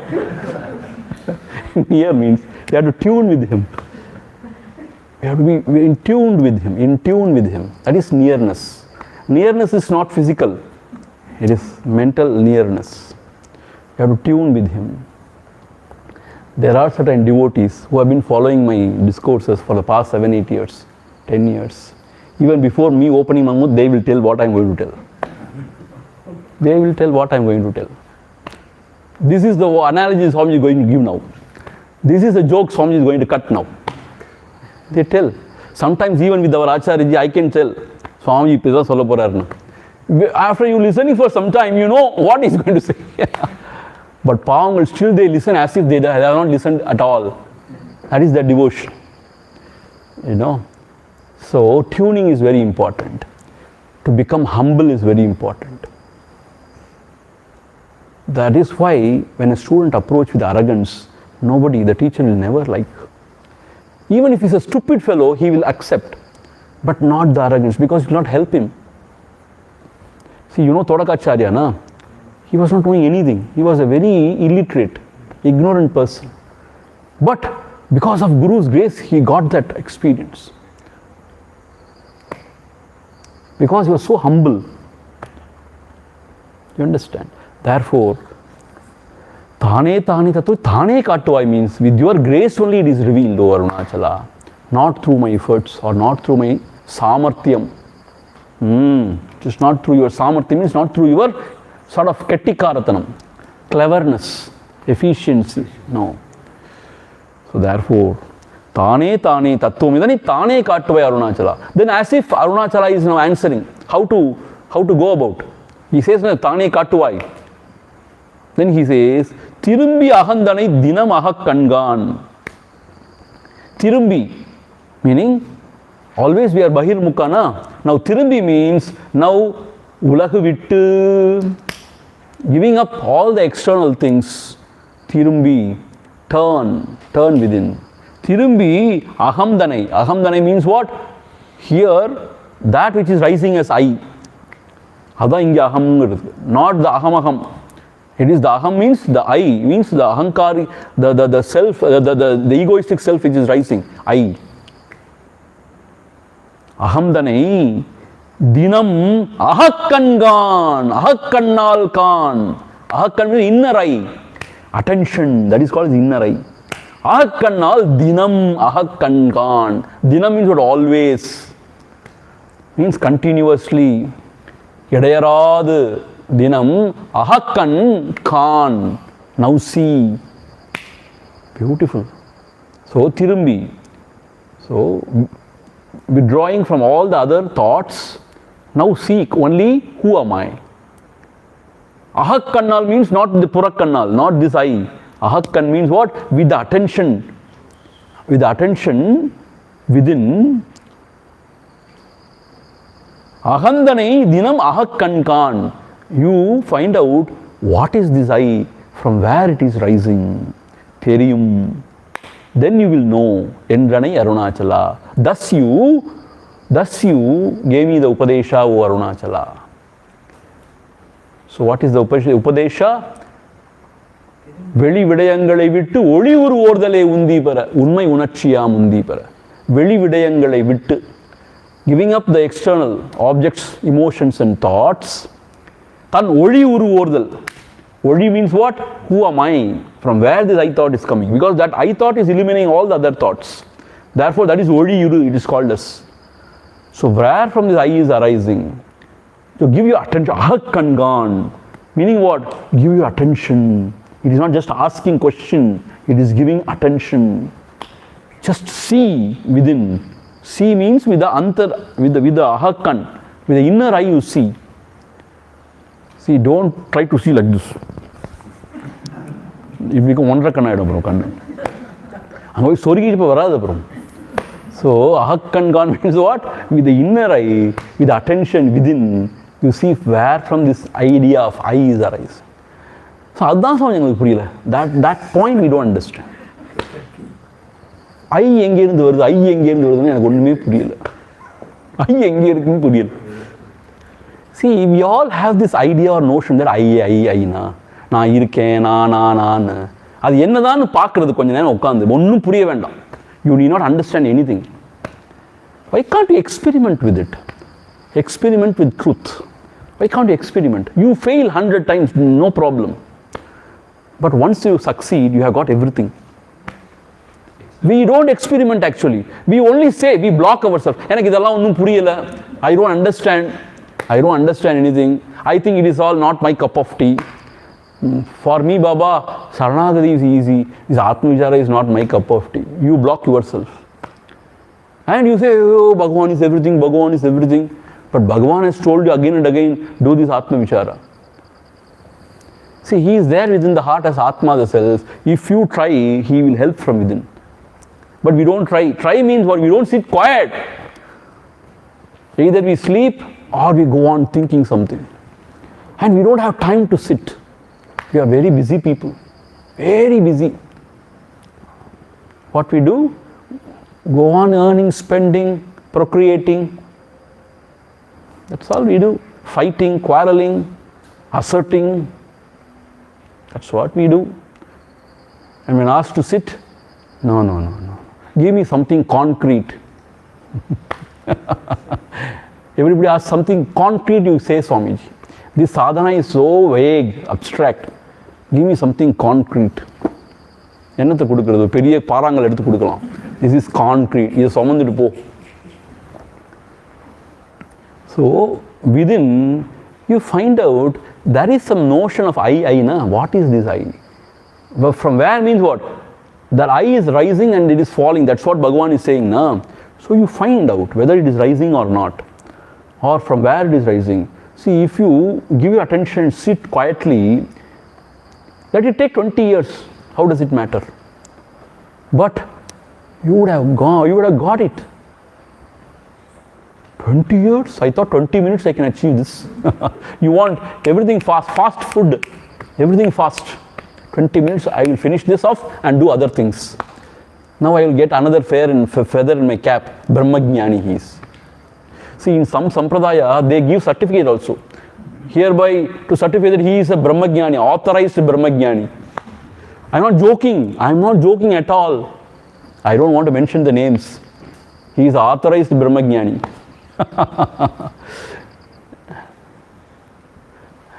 Near means you have to tune with him. You have to be in tune with him. That is nearness. Nearness is not physical. It is mental nearness. You have to tune with him. There are certain devotees who have been following my discourses for the past 7-8 years, 10 years. Even before me opening my mouth, they will tell what I am going to tell. They will tell what I am going to tell. This is the analogy Swami is going to give now. This is the joke Swami is going to cut now. They tell. Sometimes even with our Acharya, I can tell, Swami pizza solla porarna. After you listening for some time, you know what he is going to say. But Pavangal, still they listen as if they have not listened at all. That is their devotion. So tuning is very important. To become humble is very important. That is why when a student approaches with arrogance, the teacher will never like. Even if he is a stupid fellow, he will accept. But not the arrogance, because it will not help him. See, Todakacharya, na? He was not knowing anything. He was a very illiterate, ignorant person. But because of Guru's grace, he got that experience. Because he was so humble. You understand? Therefore, Thane Tattva, Thane Kattuvai means with your grace only it is revealed, O Arunachala. Not through my efforts or not through my samarthyam. It is not through your samarthyam, means not through your sort of kettikaratanam, cleverness, efficiency. No. So therefore, Tane Tattvam, Tane Kattuvai Arunachala. Then as if Arunachala is now answering how to go about. He says, Tane Katuai. Then he says, Tirumbi Ahandane Dinam Ahak Kangan. Tirumbi, meaning always we are Bahir Mukana. Now Tirumbi means now Ulahu Vittu, giving up all the external things. Tirumbi, turn within. Tirumbi Ahamdanai. Ahamdanai means what? Here, that which is rising as I. Adha inge aham, not the aham. It is the aham means the I, means the ahankari, the self, the egoistic self which is rising. I. Ahamdanai dinam ahakkangan, ahakkannalkan. Ahakkan means inner I. Attention, that is called inner I. Ahakkannal dinam ahakkangan. Dinam means what? Always. Means continuously. Yadayarad dinam ahakkan kan. Now see. Beautiful. So Tirumbi. So withdrawing from all the other thoughts, now seek only who am I. Ahakkannal means not the Purakkannal, not this I. Ahakkan means what? With the attention. With the attention within. Ahandanai dinam ahakkankan. You find out what is this I, from where it is rising. Theriyum. Then you will know. Endranai Arunachala. Thus you gave me the Upadesha, O Arunachala. So what is the Upadesha? வெளி விடயங்களை விட்டு ஒளி உருவோர்தலே உந்தி பெற உண்மை உணர்ச்சியாம் உந்தி பெற வெளி விடயங்களை விட்டு giving up the external objects, emotions and thoughts, தன் ஒளி உருவோர்தல். ஒளி means what? Who am I? From where this I thought is coming? Because that I thought is eliminating all the other thoughts. Therefore that is ஒளி uru, it is called as. So where from this I is arising? So give your attention. Ahakkangan, meaning what? Give your attention. It is not just asking question, it is giving attention. Just see within. See means with the antar, with the ahakkan, with the inner eye you see. See, don't try to see like this. If you become wonder kanna bro kanna. Anga poi sorigi ipo varada bro. So ahakkangan means what? With the inner eye, with the attention within, you see where from this idea of I is arise. So அதான் சாமி எங்களுக்கு புரியல. That point we don't understand. ஐ எங்கேருந்து வருது, ஐ எங்கேருந்து வருதுன்னு எனக்கு ஒன்றுமே புரியல. ஐ எங்கே இருக்குன்னு புரியல. See, we all have this idea or notion that Aina நான் இருக்கேன், நான் அது என்னதான்னு பார்க்கறது கொஞ்ச நேரம் உட்காந்து ஒன்றும் புரிய வேண்டாம். You need not understand anything. Why can't you experiment with it? Experiment with truth. Why can't you experiment? You fail 100 times, no problem. But once you succeed, you have got everything. We don't experiment actually. We only say, we block ourselves. எனக்கு இதெல்லாம் ஒன்றும் புரியல. I don't understand anything. I think it is all not my cup of tea. For me, Baba, Saranagati is easy. This Atma Vichara is not my cup of tea. You block yourself. And you say, oh, Bhagavan is everything, Bhagavan is everything. But Bhagavan has told you again and again, do this Atma Vichara. See, he is there within the heart as Atma, the self. If you try, he will help from within. But we don't try. Try means what? We don't sit quiet. Either we sleep or we go on thinking something. And we don't have time to sit. We are very busy people. Very busy. What we do? Go on earning, spending, procreating. That's all we do. Fighting, quarreling, asserting. That's what we do. And when asked to sit, no. Give me something concrete. Everybody asks something concrete, you say, Swamiji. This sadhana is so vague, abstract. Give me something concrete. என்னத்தை கொடுக்கிறது? பெரிய பாறாங்கல் எடுத்து கொடுக்கலாம். This is concrete. இதை சுமந்துட்டு போ. So within you find out there is some notion of I na. What is this I? But from where means what? That I is rising and it is falling. That's what Bhagavan is saying na. So you find out whether it is rising or not, or from where it is rising. See, if you give your attention, sit quietly, let it take 20 years. How does it matter? But you would have got it. 20 years? I thought 20 minutes I can achieve this. You want everything fast food, everything fast. 20 minutes I will finish this off and do other things. Now I will get another feather in my cap. Brahmajnani he is. See, in some sampradaya, they give certificate also. Hereby, to certify that he is a Brahmajnani, authorized Brahmajnani. I am not joking at all. I don't want to mention the names. He is authorized Brahmajnani.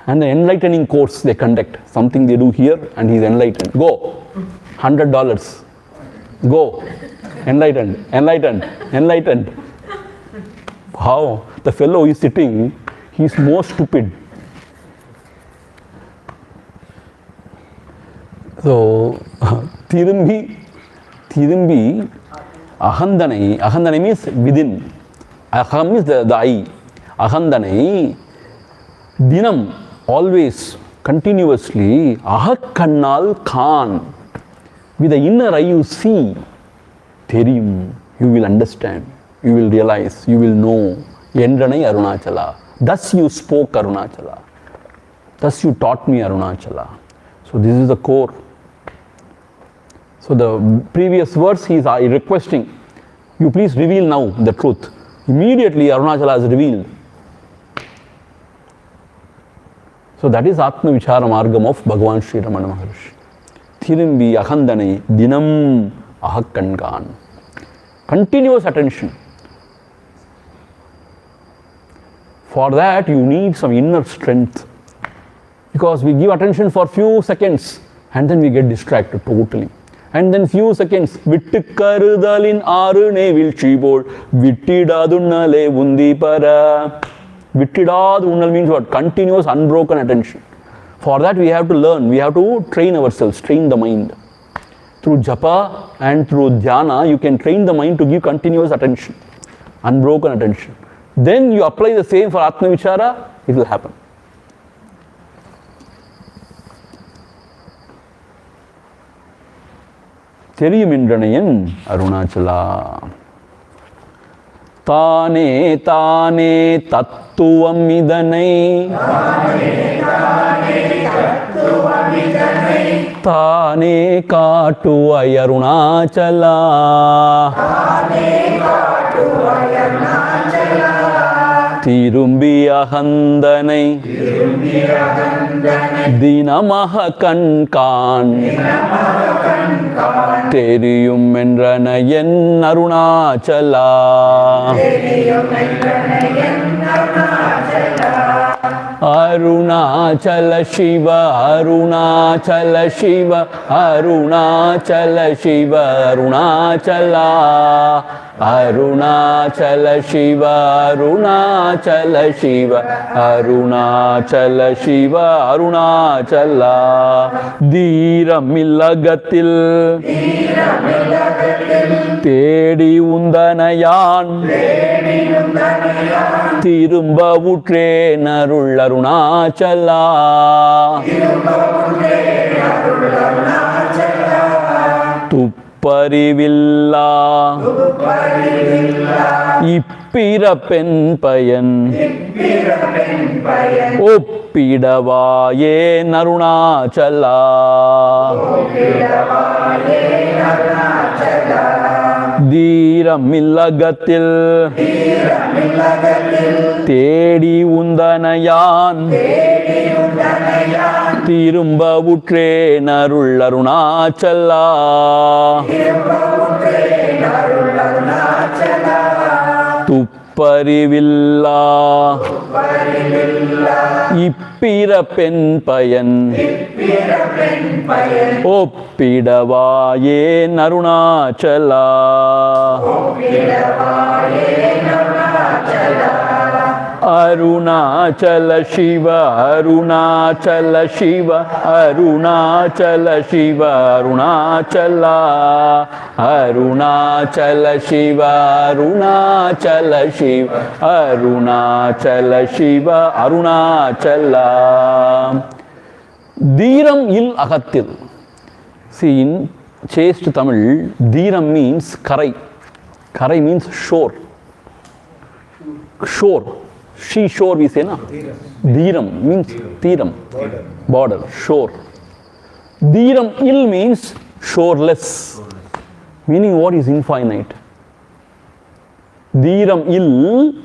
And the enlightening course they conduct. Something they do here and he is enlightened. Go. $100. Go. Enlightened. How? The fellow is sitting, he is more stupid. So, Tirumbi, Ahandanai means within. Aham is the I. Ahandanai, Dinam, always, continuously, Ahakannal Khan. With the inner eye you see, Theriyum, you will understand, you will realize, you will know. Endranai Arunachala. Thus you spoke Arunachala. Thus you taught me Arunachala. So this is the core. So the previous verse he is requesting, you please reveal now the truth. Immediately Arunachala is revealed. So that is Atma Vichara Margam of Bhagavan Sri Ramana Maharshi. Thirumbi Ahandanai Dinam Ahakkangan. Continuous attention. For that you need some inner strength. Because we give attention for few seconds and then we get distracted totally. And then few seconds, Vittukarudalin Arune Vilchibol, Vittidadunale Undipara. Vittidadunal means what? Continuous, unbroken attention. For that we have to learn, we have to train ourselves, train the mind. Through japa and through dhyana, you can train the mind to give continuous attention, unbroken attention. Then you apply the same for Atma Vichara, it will happen. Theriyumendranayan Arunachala. Tane tattuvam idanai. Tane kaatuvai Arunachala. Tirumbi ahandanai dinamaha kankan Theriyumendranayan Arunachala. Arunachala Shiva, Arunachala Shiva, Arunachala Shiva, Arunachala. Arunachala Shiva, Arunachala Shiva, Arunachala Shiva, Arunachala. Dheeramillagatil தேடி உந்தனையான் திரும்ப உற்றேன் அருள் அருணாச்சலா. துப்பறிவில்லா இப்பிறப்பென் பயன் ஒப்பிடவாயே அருணாச்சலா. தீரமில்லகத்தில் தேடி உந்தனையான் திரும்ப உற்றேன் அருள் அருணாச்சலா. துப்பறிவில்லா இப்பிறப்பென் பயன் ஒப்பிடவாயே Arunachala. Arunachala Shiva, Arunachala Shiva, Arunachala Shiva, Arunachala, Arunachala Shiva, Arunachala Shiva, Arunachala Shiva, Arunachala. Dhiram il agathil. See, in chaste Tamil, Dhiram means karai. Karai means shore. Shore. She shore we say, na? Dhiram means Tiram. Border. Shore. Dhiram il means shoreless. Meaning what is infinite? Dhiram il,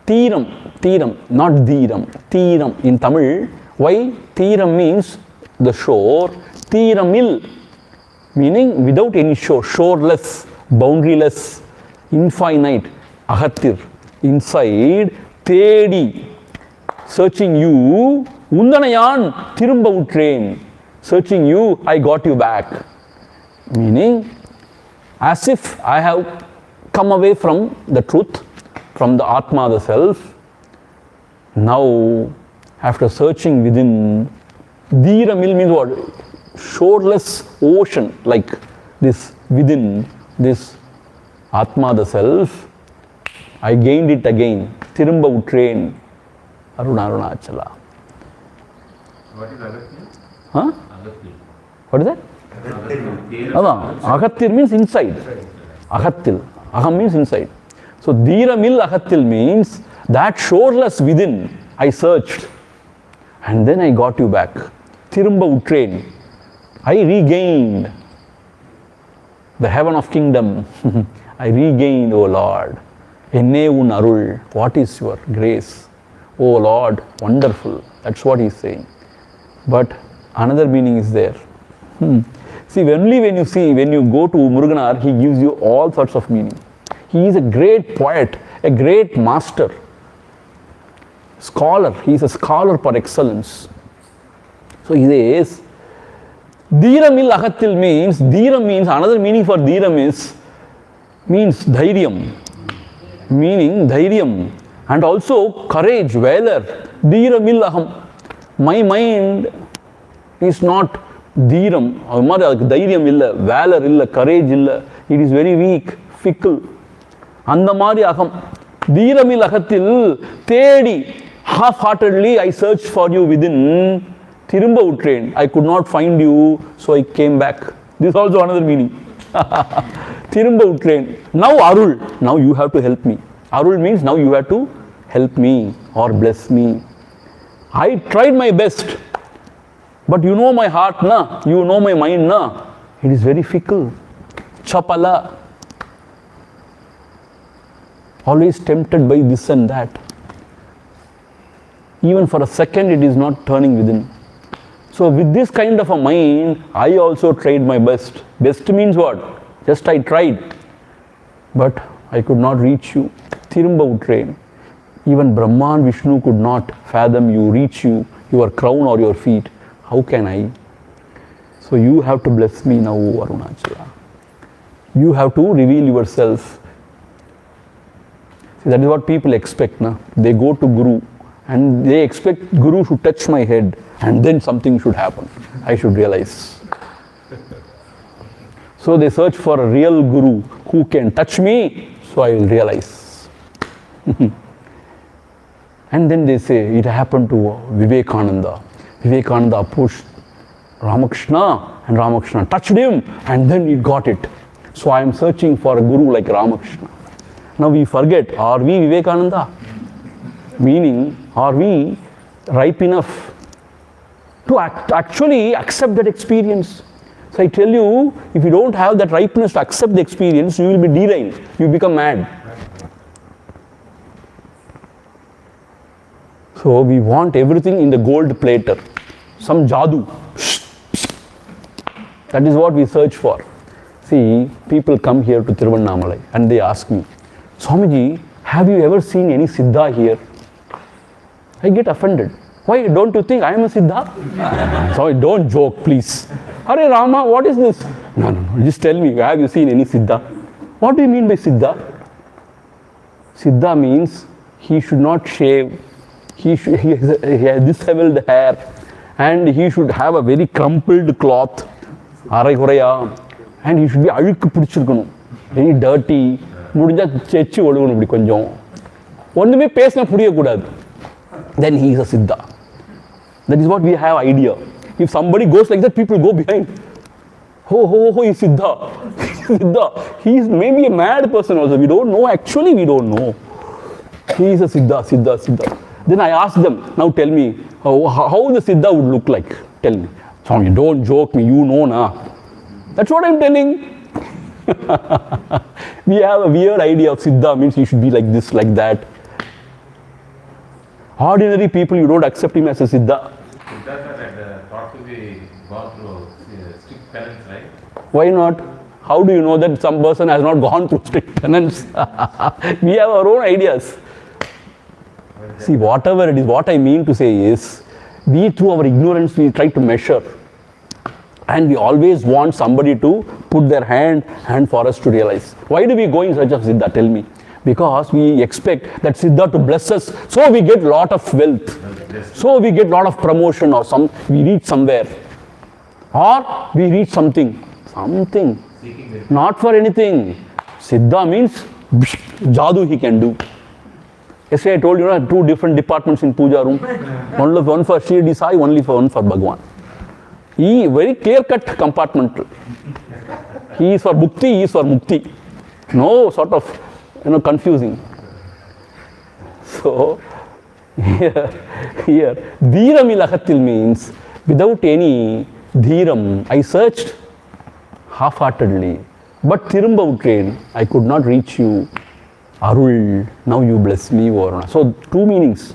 Tiram. Tiram, not Dhiram. Tiram. In Tamil, why? Tiram means the shore. Tiramil, meaning without any shore, shoreless, boundaryless, infinite. Ahatir, inside. Tedi, searching you. Undanayan, Tirumba Utrain, searching you, I got you back. Meaning, as if I have come away from the truth, from the Atma, the self. Now, after searching within, Dhiramil means what? Shoreless ocean, like this within, this Atma, the self. I gained it again. Tirumba Utrain, Arunachala. What is Agathya? Huh? Agathya. What is that? Agathir means inside. Agathil. Aham means inside. So Dhiramil Agathil means that shoreless within I searched and then I got you back. Tirumba Utrain. I regained the heaven of kingdom. I regained, O Lord. Enne un arul. What is your grace? O Lord, wonderful. That's what he's saying. But another meaning is there. See, only when you go to Muruganar, he gives you all sorts of meaning. He is a great poet, a great master, scholar. He is a scholar par excellence. So he says, Dhiramil Agathil means, Dhiram means, another meaning for Dhiram means Dhairyam. Meaning Dhairyam. And also courage, valor. Dhiramil Aham. My mind is not Dhiram. Dhairyam illa, valor illa, courage illa. It is very weak, fickle. Andamari Aham. Dhiramil Agathil, Tedi. Half-heartedly I searched for you within. Tirumba Utrain. I could not find you, so I came back. This is also another meaning. Tirumba Utrain. Now Arul. Now you have to help me. Arul means now you have to help me or bless me. I tried my best. But you know my heart, na? You know my mind, na? It is very fickle. Chapala. Always tempted by this and that. Even for a second it is not turning within. So with this kind of a mind, I also tried my best. Best means what? Just I tried. But I could not reach you. Tirumba Utrain. Even Brahma and Vishnu could not fathom you, reach you, your crown or your feet. How can I? So you have to bless me now, Arunachala. You have to reveal yourself. See, that is what people expect. Na? They go to Guru and they expect Guru should touch my head and then something should happen. I should realize. So they search for a real Guru who can touch me, so I will realize. And then they say, it happened to Vivekananda. Vivekananda approached Ramakrishna and Ramakrishna touched him and then he got it. So I am searching for a Guru like Ramakrishna. Now we forget, are we Vivekananda? Meaning, are we ripe enough to actually accept that experience? So I tell you, if you don't have that ripeness to accept the experience, you will be derailed. You become mad. So we want everything in the gold platter. Some jadoo. That is what we search for. See, people come here to Tiruvannamalai and they ask me, Swamiji, have you ever seen any Siddha here? I get offended. Why? Don't you think I am a Siddha? Sorry, don't joke, please. Hare Rama, what is this? No. Just tell me, have you seen any Siddha? What do you mean by Siddha? Siddha means he should not shave, he has disheveled hair, and he should have a very crumpled cloth, and he should be அழுக்கு பிடிச்சிருக்கணும், very dirty, முடிஞ்சா செச்சு ஒழுகணும் இப்படி கொஞ்சம், ஒன்றுமே பேசினா புரியக்கூடாது. Then he is a Siddha. That is what we have idea. If somebody goes like that, people go behind. Oh, he is Siddha. Siddha. He is maybe a mad person also. We don't know. Actually, we don't know. He is a Siddha. Then I asked them, now tell me, how the Siddha would look like. Tell me. Swami, don't joke me. You know, na. That's what I'm telling. We have a weird idea of Siddha means he should be like this, like that. Ordinary people, you don't accept him as a Siddha. Siddha had thought to be gone through strict penance, right? Why not? How do you know that some person has not gone through strict penance? We have our own ideas. See, whatever it is, what I mean to say is, we through our ignorance, we try to measure. And we always want somebody to put their hand for us to realize. Why do we go in search of Siddha? Tell me. Because we expect that Siddha to bless us, so we get lot of wealth, so we get lot of promotion, or we reach somewhere, or we reach something, not for anything. Siddha means jadoo he can do. Yesterday I told you, two different departments in puja room, one for Shirdi Sai, one for Bhagwan. He very clear-cut compartment. He is for bhukti, he is for mukti. No sort of confusing. So here Dhiramilakatil means without any Dhiram. I searched half-heartedly, but Tirumba Utrain, I could not reach you. Arul, now you bless me, Varuna. So two meanings.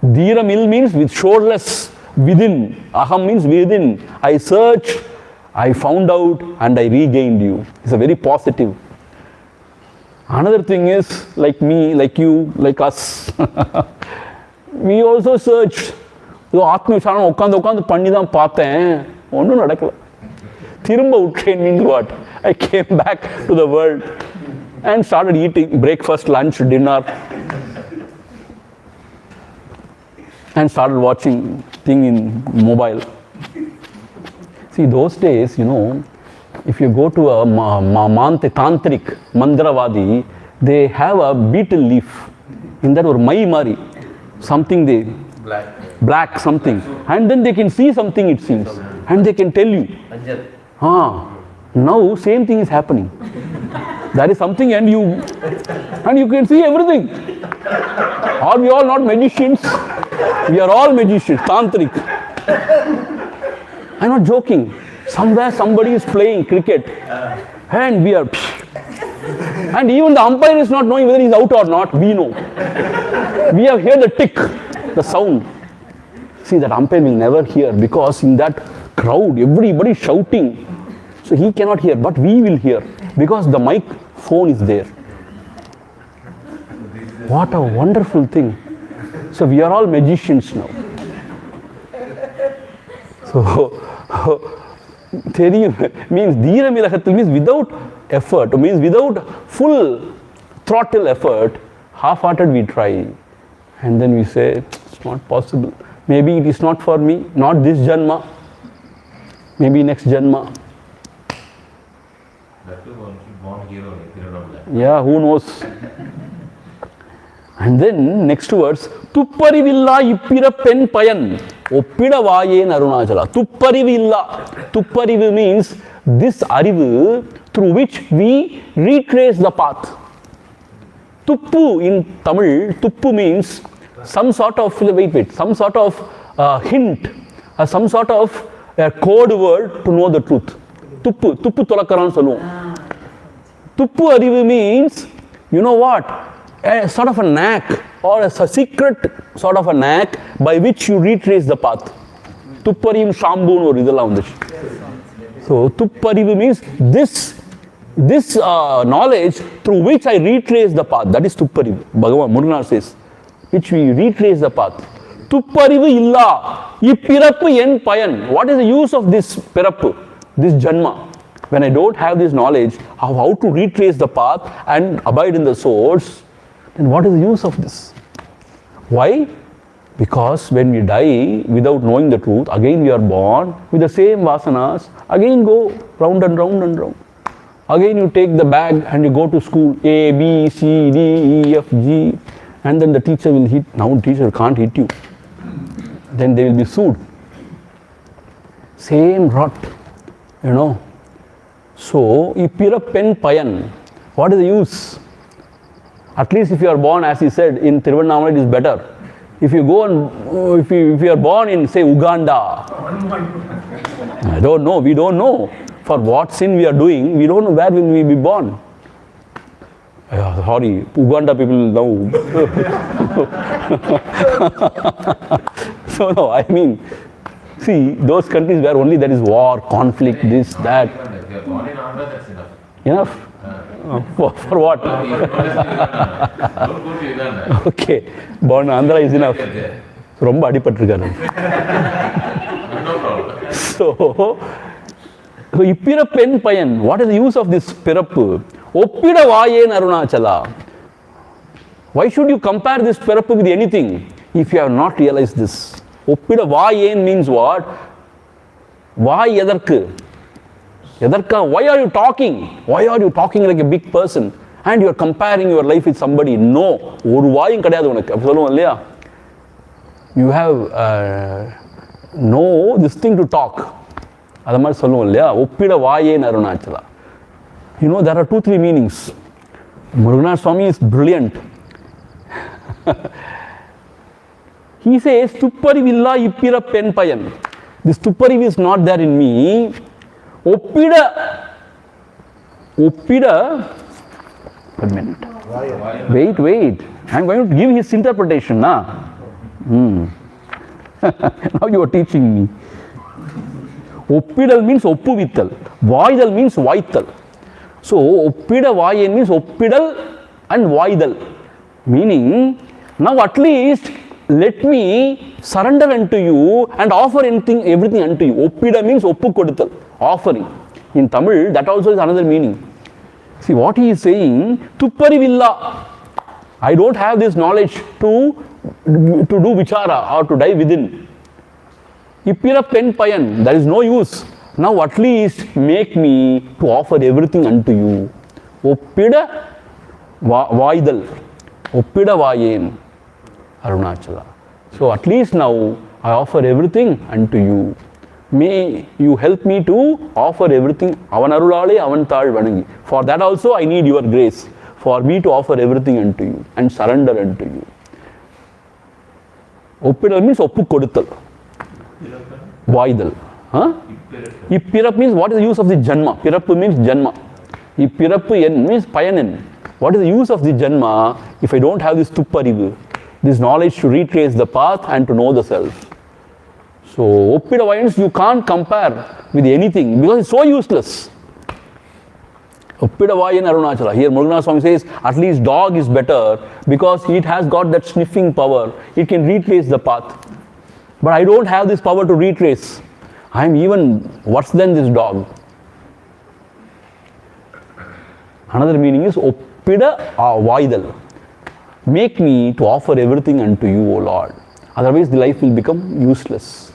Dhiramil means with shoreless, within. Aham means within. I searched, I found out, and I regained you. It's a very positive. Another thing is, like me, like you, like us, we also searched. So Atma விசாரணம் உட்காந்து பண்ணி தான் பார்த்தேன், ஒன்றும் நடக்கல. திரும்ப உற்றேன் means what? I came back to the world and started eating breakfast, lunch, dinner, and started watching thing in mobile. See, those days, if you go to a Tantrik, Mandravadi, they have a beetle leaf. In that, or mai mari, something they black something, and then they can see something, it seems, and they can tell you. Now same thing is happening. There is something, and you can see everything. Are we all not magicians? We are all magicians, Tantrik. I'm not joking. Somewhere somebody is playing cricket, and we are, and even the umpire is not knowing whether he's out or not. We know. We have heard the tick, the sound. See, that umpire will never hear, because in that crowd, everybody is shouting. So he cannot hear, but we will hear, because the microphone is there. What a wonderful thing. So we are all magicians now. So means Dhiramilakatil means without effort, means without full throttle effort, half-hearted we try, and then we say it's not possible. Maybe it is not for me, not this janma, maybe next janma. That too, one should born hero in Tiruvannamalai. Yeah, who knows? And then next words, Tupparivilla Ippirappen Payan. Oppidavayen Arunachala. Tupparivilla. Tupparivu means this arivu through which we retrace the path. Tuppu in Tamil, Tuppu means some sort of, some sort of hint, some sort of code word to know the truth. Tuppu tolakkaran solluvom. Tuppu arivu means, you know what? A sort of a knack, or a secret sort of a knack by which you retrace the path. Tupparim Shambun or idella undichu. So Tupparivu means this knowledge through which I retrace the path. That is Tupparivu. Bhagavan Muruganar says, which we retrace the path. Tupparivu illa ippirappu en payan. What is the use of this pirappu, this janma? When I don't have this knowledge of how to retrace the path and abide in the source, then what is the use of this? Why? Because when we die without knowing the truth, again we are born with the same vasanas, again go round and round and round. Again you take the bag and you go to school, A, B, C, D, E, F, G, and then the teacher will hit. Now teacher can't hit you. Then they will be sued. Same rot, you know. So, Ipirapen Payan, what is the use? At least if you are born, as he said, in Tiruvannamalai, it is better. If you go and, if you are born in, say, Uganda, I don't know, we don't know for what sin we are doing, we don't know where will we be born. Sorry, Uganda people now. So, no, I mean, see, those countries where only there is war, conflict, this, that. If you are born in Andhra, that's enough. Enough? For what? Don't go to Uganda. Okay, born Andhra is enough. ரொம்ப அடிபட்டிருக்காரு. No problem. So Ipirapen Payan, what is the use of this Pirappu? Oppida Vayen Arunachala. Why should you compare this Pirappu with anything if you have not realized this? Oppida Vayen means what? Why Yadarku? Yadarka, why are you talking? Why are you talking like a big person? And you are comparing your life with somebody. No. ஒரு வாயும் கிடையாது உனக்கு. அப்படி சொல்லுவோம் இல்லையா? You have no this thing to talk. அது மாதிரி சொல்லுவோம் இல்லையா? ஒப்பிட வாயேன் Arunachala. You know, there are 2-3 meanings. Ramana Swami is brilliant. He says, Tupparivilla Ipirapen Payan. This Tuppariv is not there in me. Oppida, a minute. Wait. I am going to give his interpretation. Now you are teaching me. Oppidal means oppuvittal. Vaidal means vaital. So, Oppida Vayen means Oppidal and Vaidal. Meaning, now at least let me surrender unto you and offer everything unto you. Oppida means Oppu Koduttal. Offering. In Tamil, that also is another meaning. See what he is saying, Tupparivilla. I don't have this knowledge to do vichara or to die within. Ipirapen Payan, there is no use. Now at least make me to offer everything unto you. Oppida Vaidal. Oppida Vayen Arunachala. So at least now I offer everything unto you. May you help me to offer everything. Avan arulale avan taal vanangi. For that also I need your grace. For me to offer everything unto you and surrender unto you. Oppidal means oppu koduttal. Vaidal. Ipirap means what is the use of the janma? Pirappu means janma. Ipirappu en means payanen. What is the use of the janma if I don't have this tupparivu? This knowledge to retrace the path and to know the self. So, Oppida Vayens you can't compare with anything because it's so useless. Oppida Vayen Arunachala. Here Ramana Swami says at least dog is better because it has got that sniffing power. It can retrace the path. But I don't have this power to retrace. I am even worse than this dog. Another meaning is Oppida Vaidal. Make me to offer everything unto you, O Lord. Otherwise the life will become useless.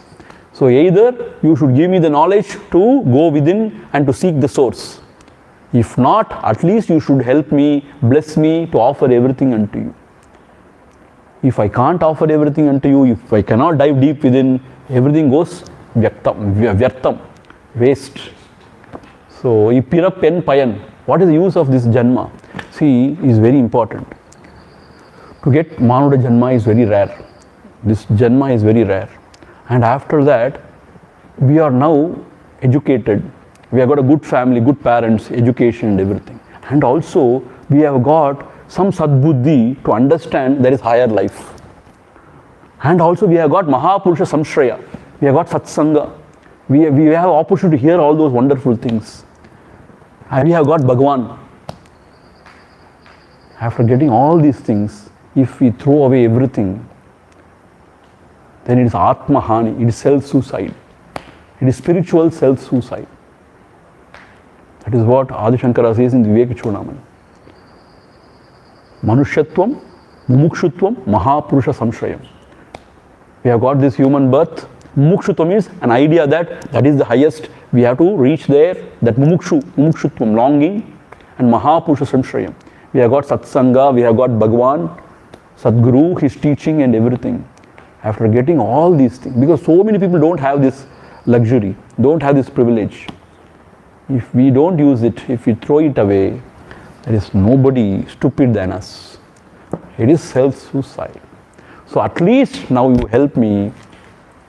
So either you should give me the knowledge to go within and to seek the source. If not, at least you should help me, bless me to offer everything unto you. If I can't offer everything unto you, if I cannot dive deep within, everything goes vyartam, waste. So, Ipirapen Payan, what is the use of this Janma? See, is very important. To get Manuda Janma is very rare. This Janma is very rare. And after that, we are now educated. We have got a good family, good parents, education and everything. And also, we have got some sadbuddhi to understand there is higher life. And also, we have got Mahapurusha Samshraya. We have got Satsanga. We have opportunity to hear all those wonderful things. And we have got Bhagavan. After getting all these things, if we throw away everything, then it is Atma Hani, it is self-suicide. It is spiritual self-suicide. That is what Adi Shankara says in the Viveka Chudamani. Manushyatvam Mumukshutvam Mahapurusha Samshrayam. We have got this human birth. Mumukshutvam is an idea that is the highest. We have to reach there. That mumukshutvam, longing, and Mahapurusha Samshrayam. We have got Satsanga, we have got Bhagwan, Sadguru, his teaching and everything. After getting all these things, because so many people don't have this luxury, don't have this privilege. If we don't use it, if we throw it away, there is nobody stupid than us. It is self-suicide. So at least now you help me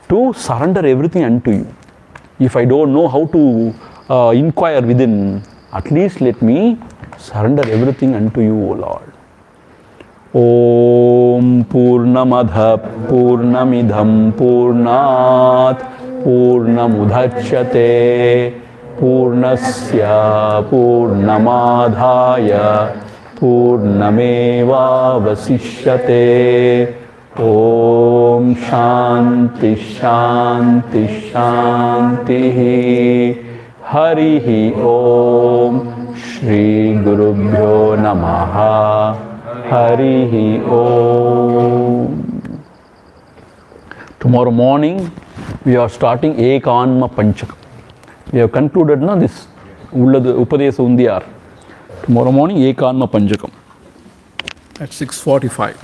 to surrender everything unto you. If I don't know how to inquire within, at least let me surrender everything unto you, O Lord. Om Purnamadha Purnamidham Purnat Purnamudhachyate Purnasya Purnamadhaya Purnameva Vasishyate. Om Shanti Shanti Shanti. Harihi Om. Shri Gurubhyo Namaha. Harihi Om. Tomorrow morning we are starting Ekanma Panchakam. We have concluded now this Upadesa Undiyar. Tomorrow morning Ekanma Panchakam at 6:45.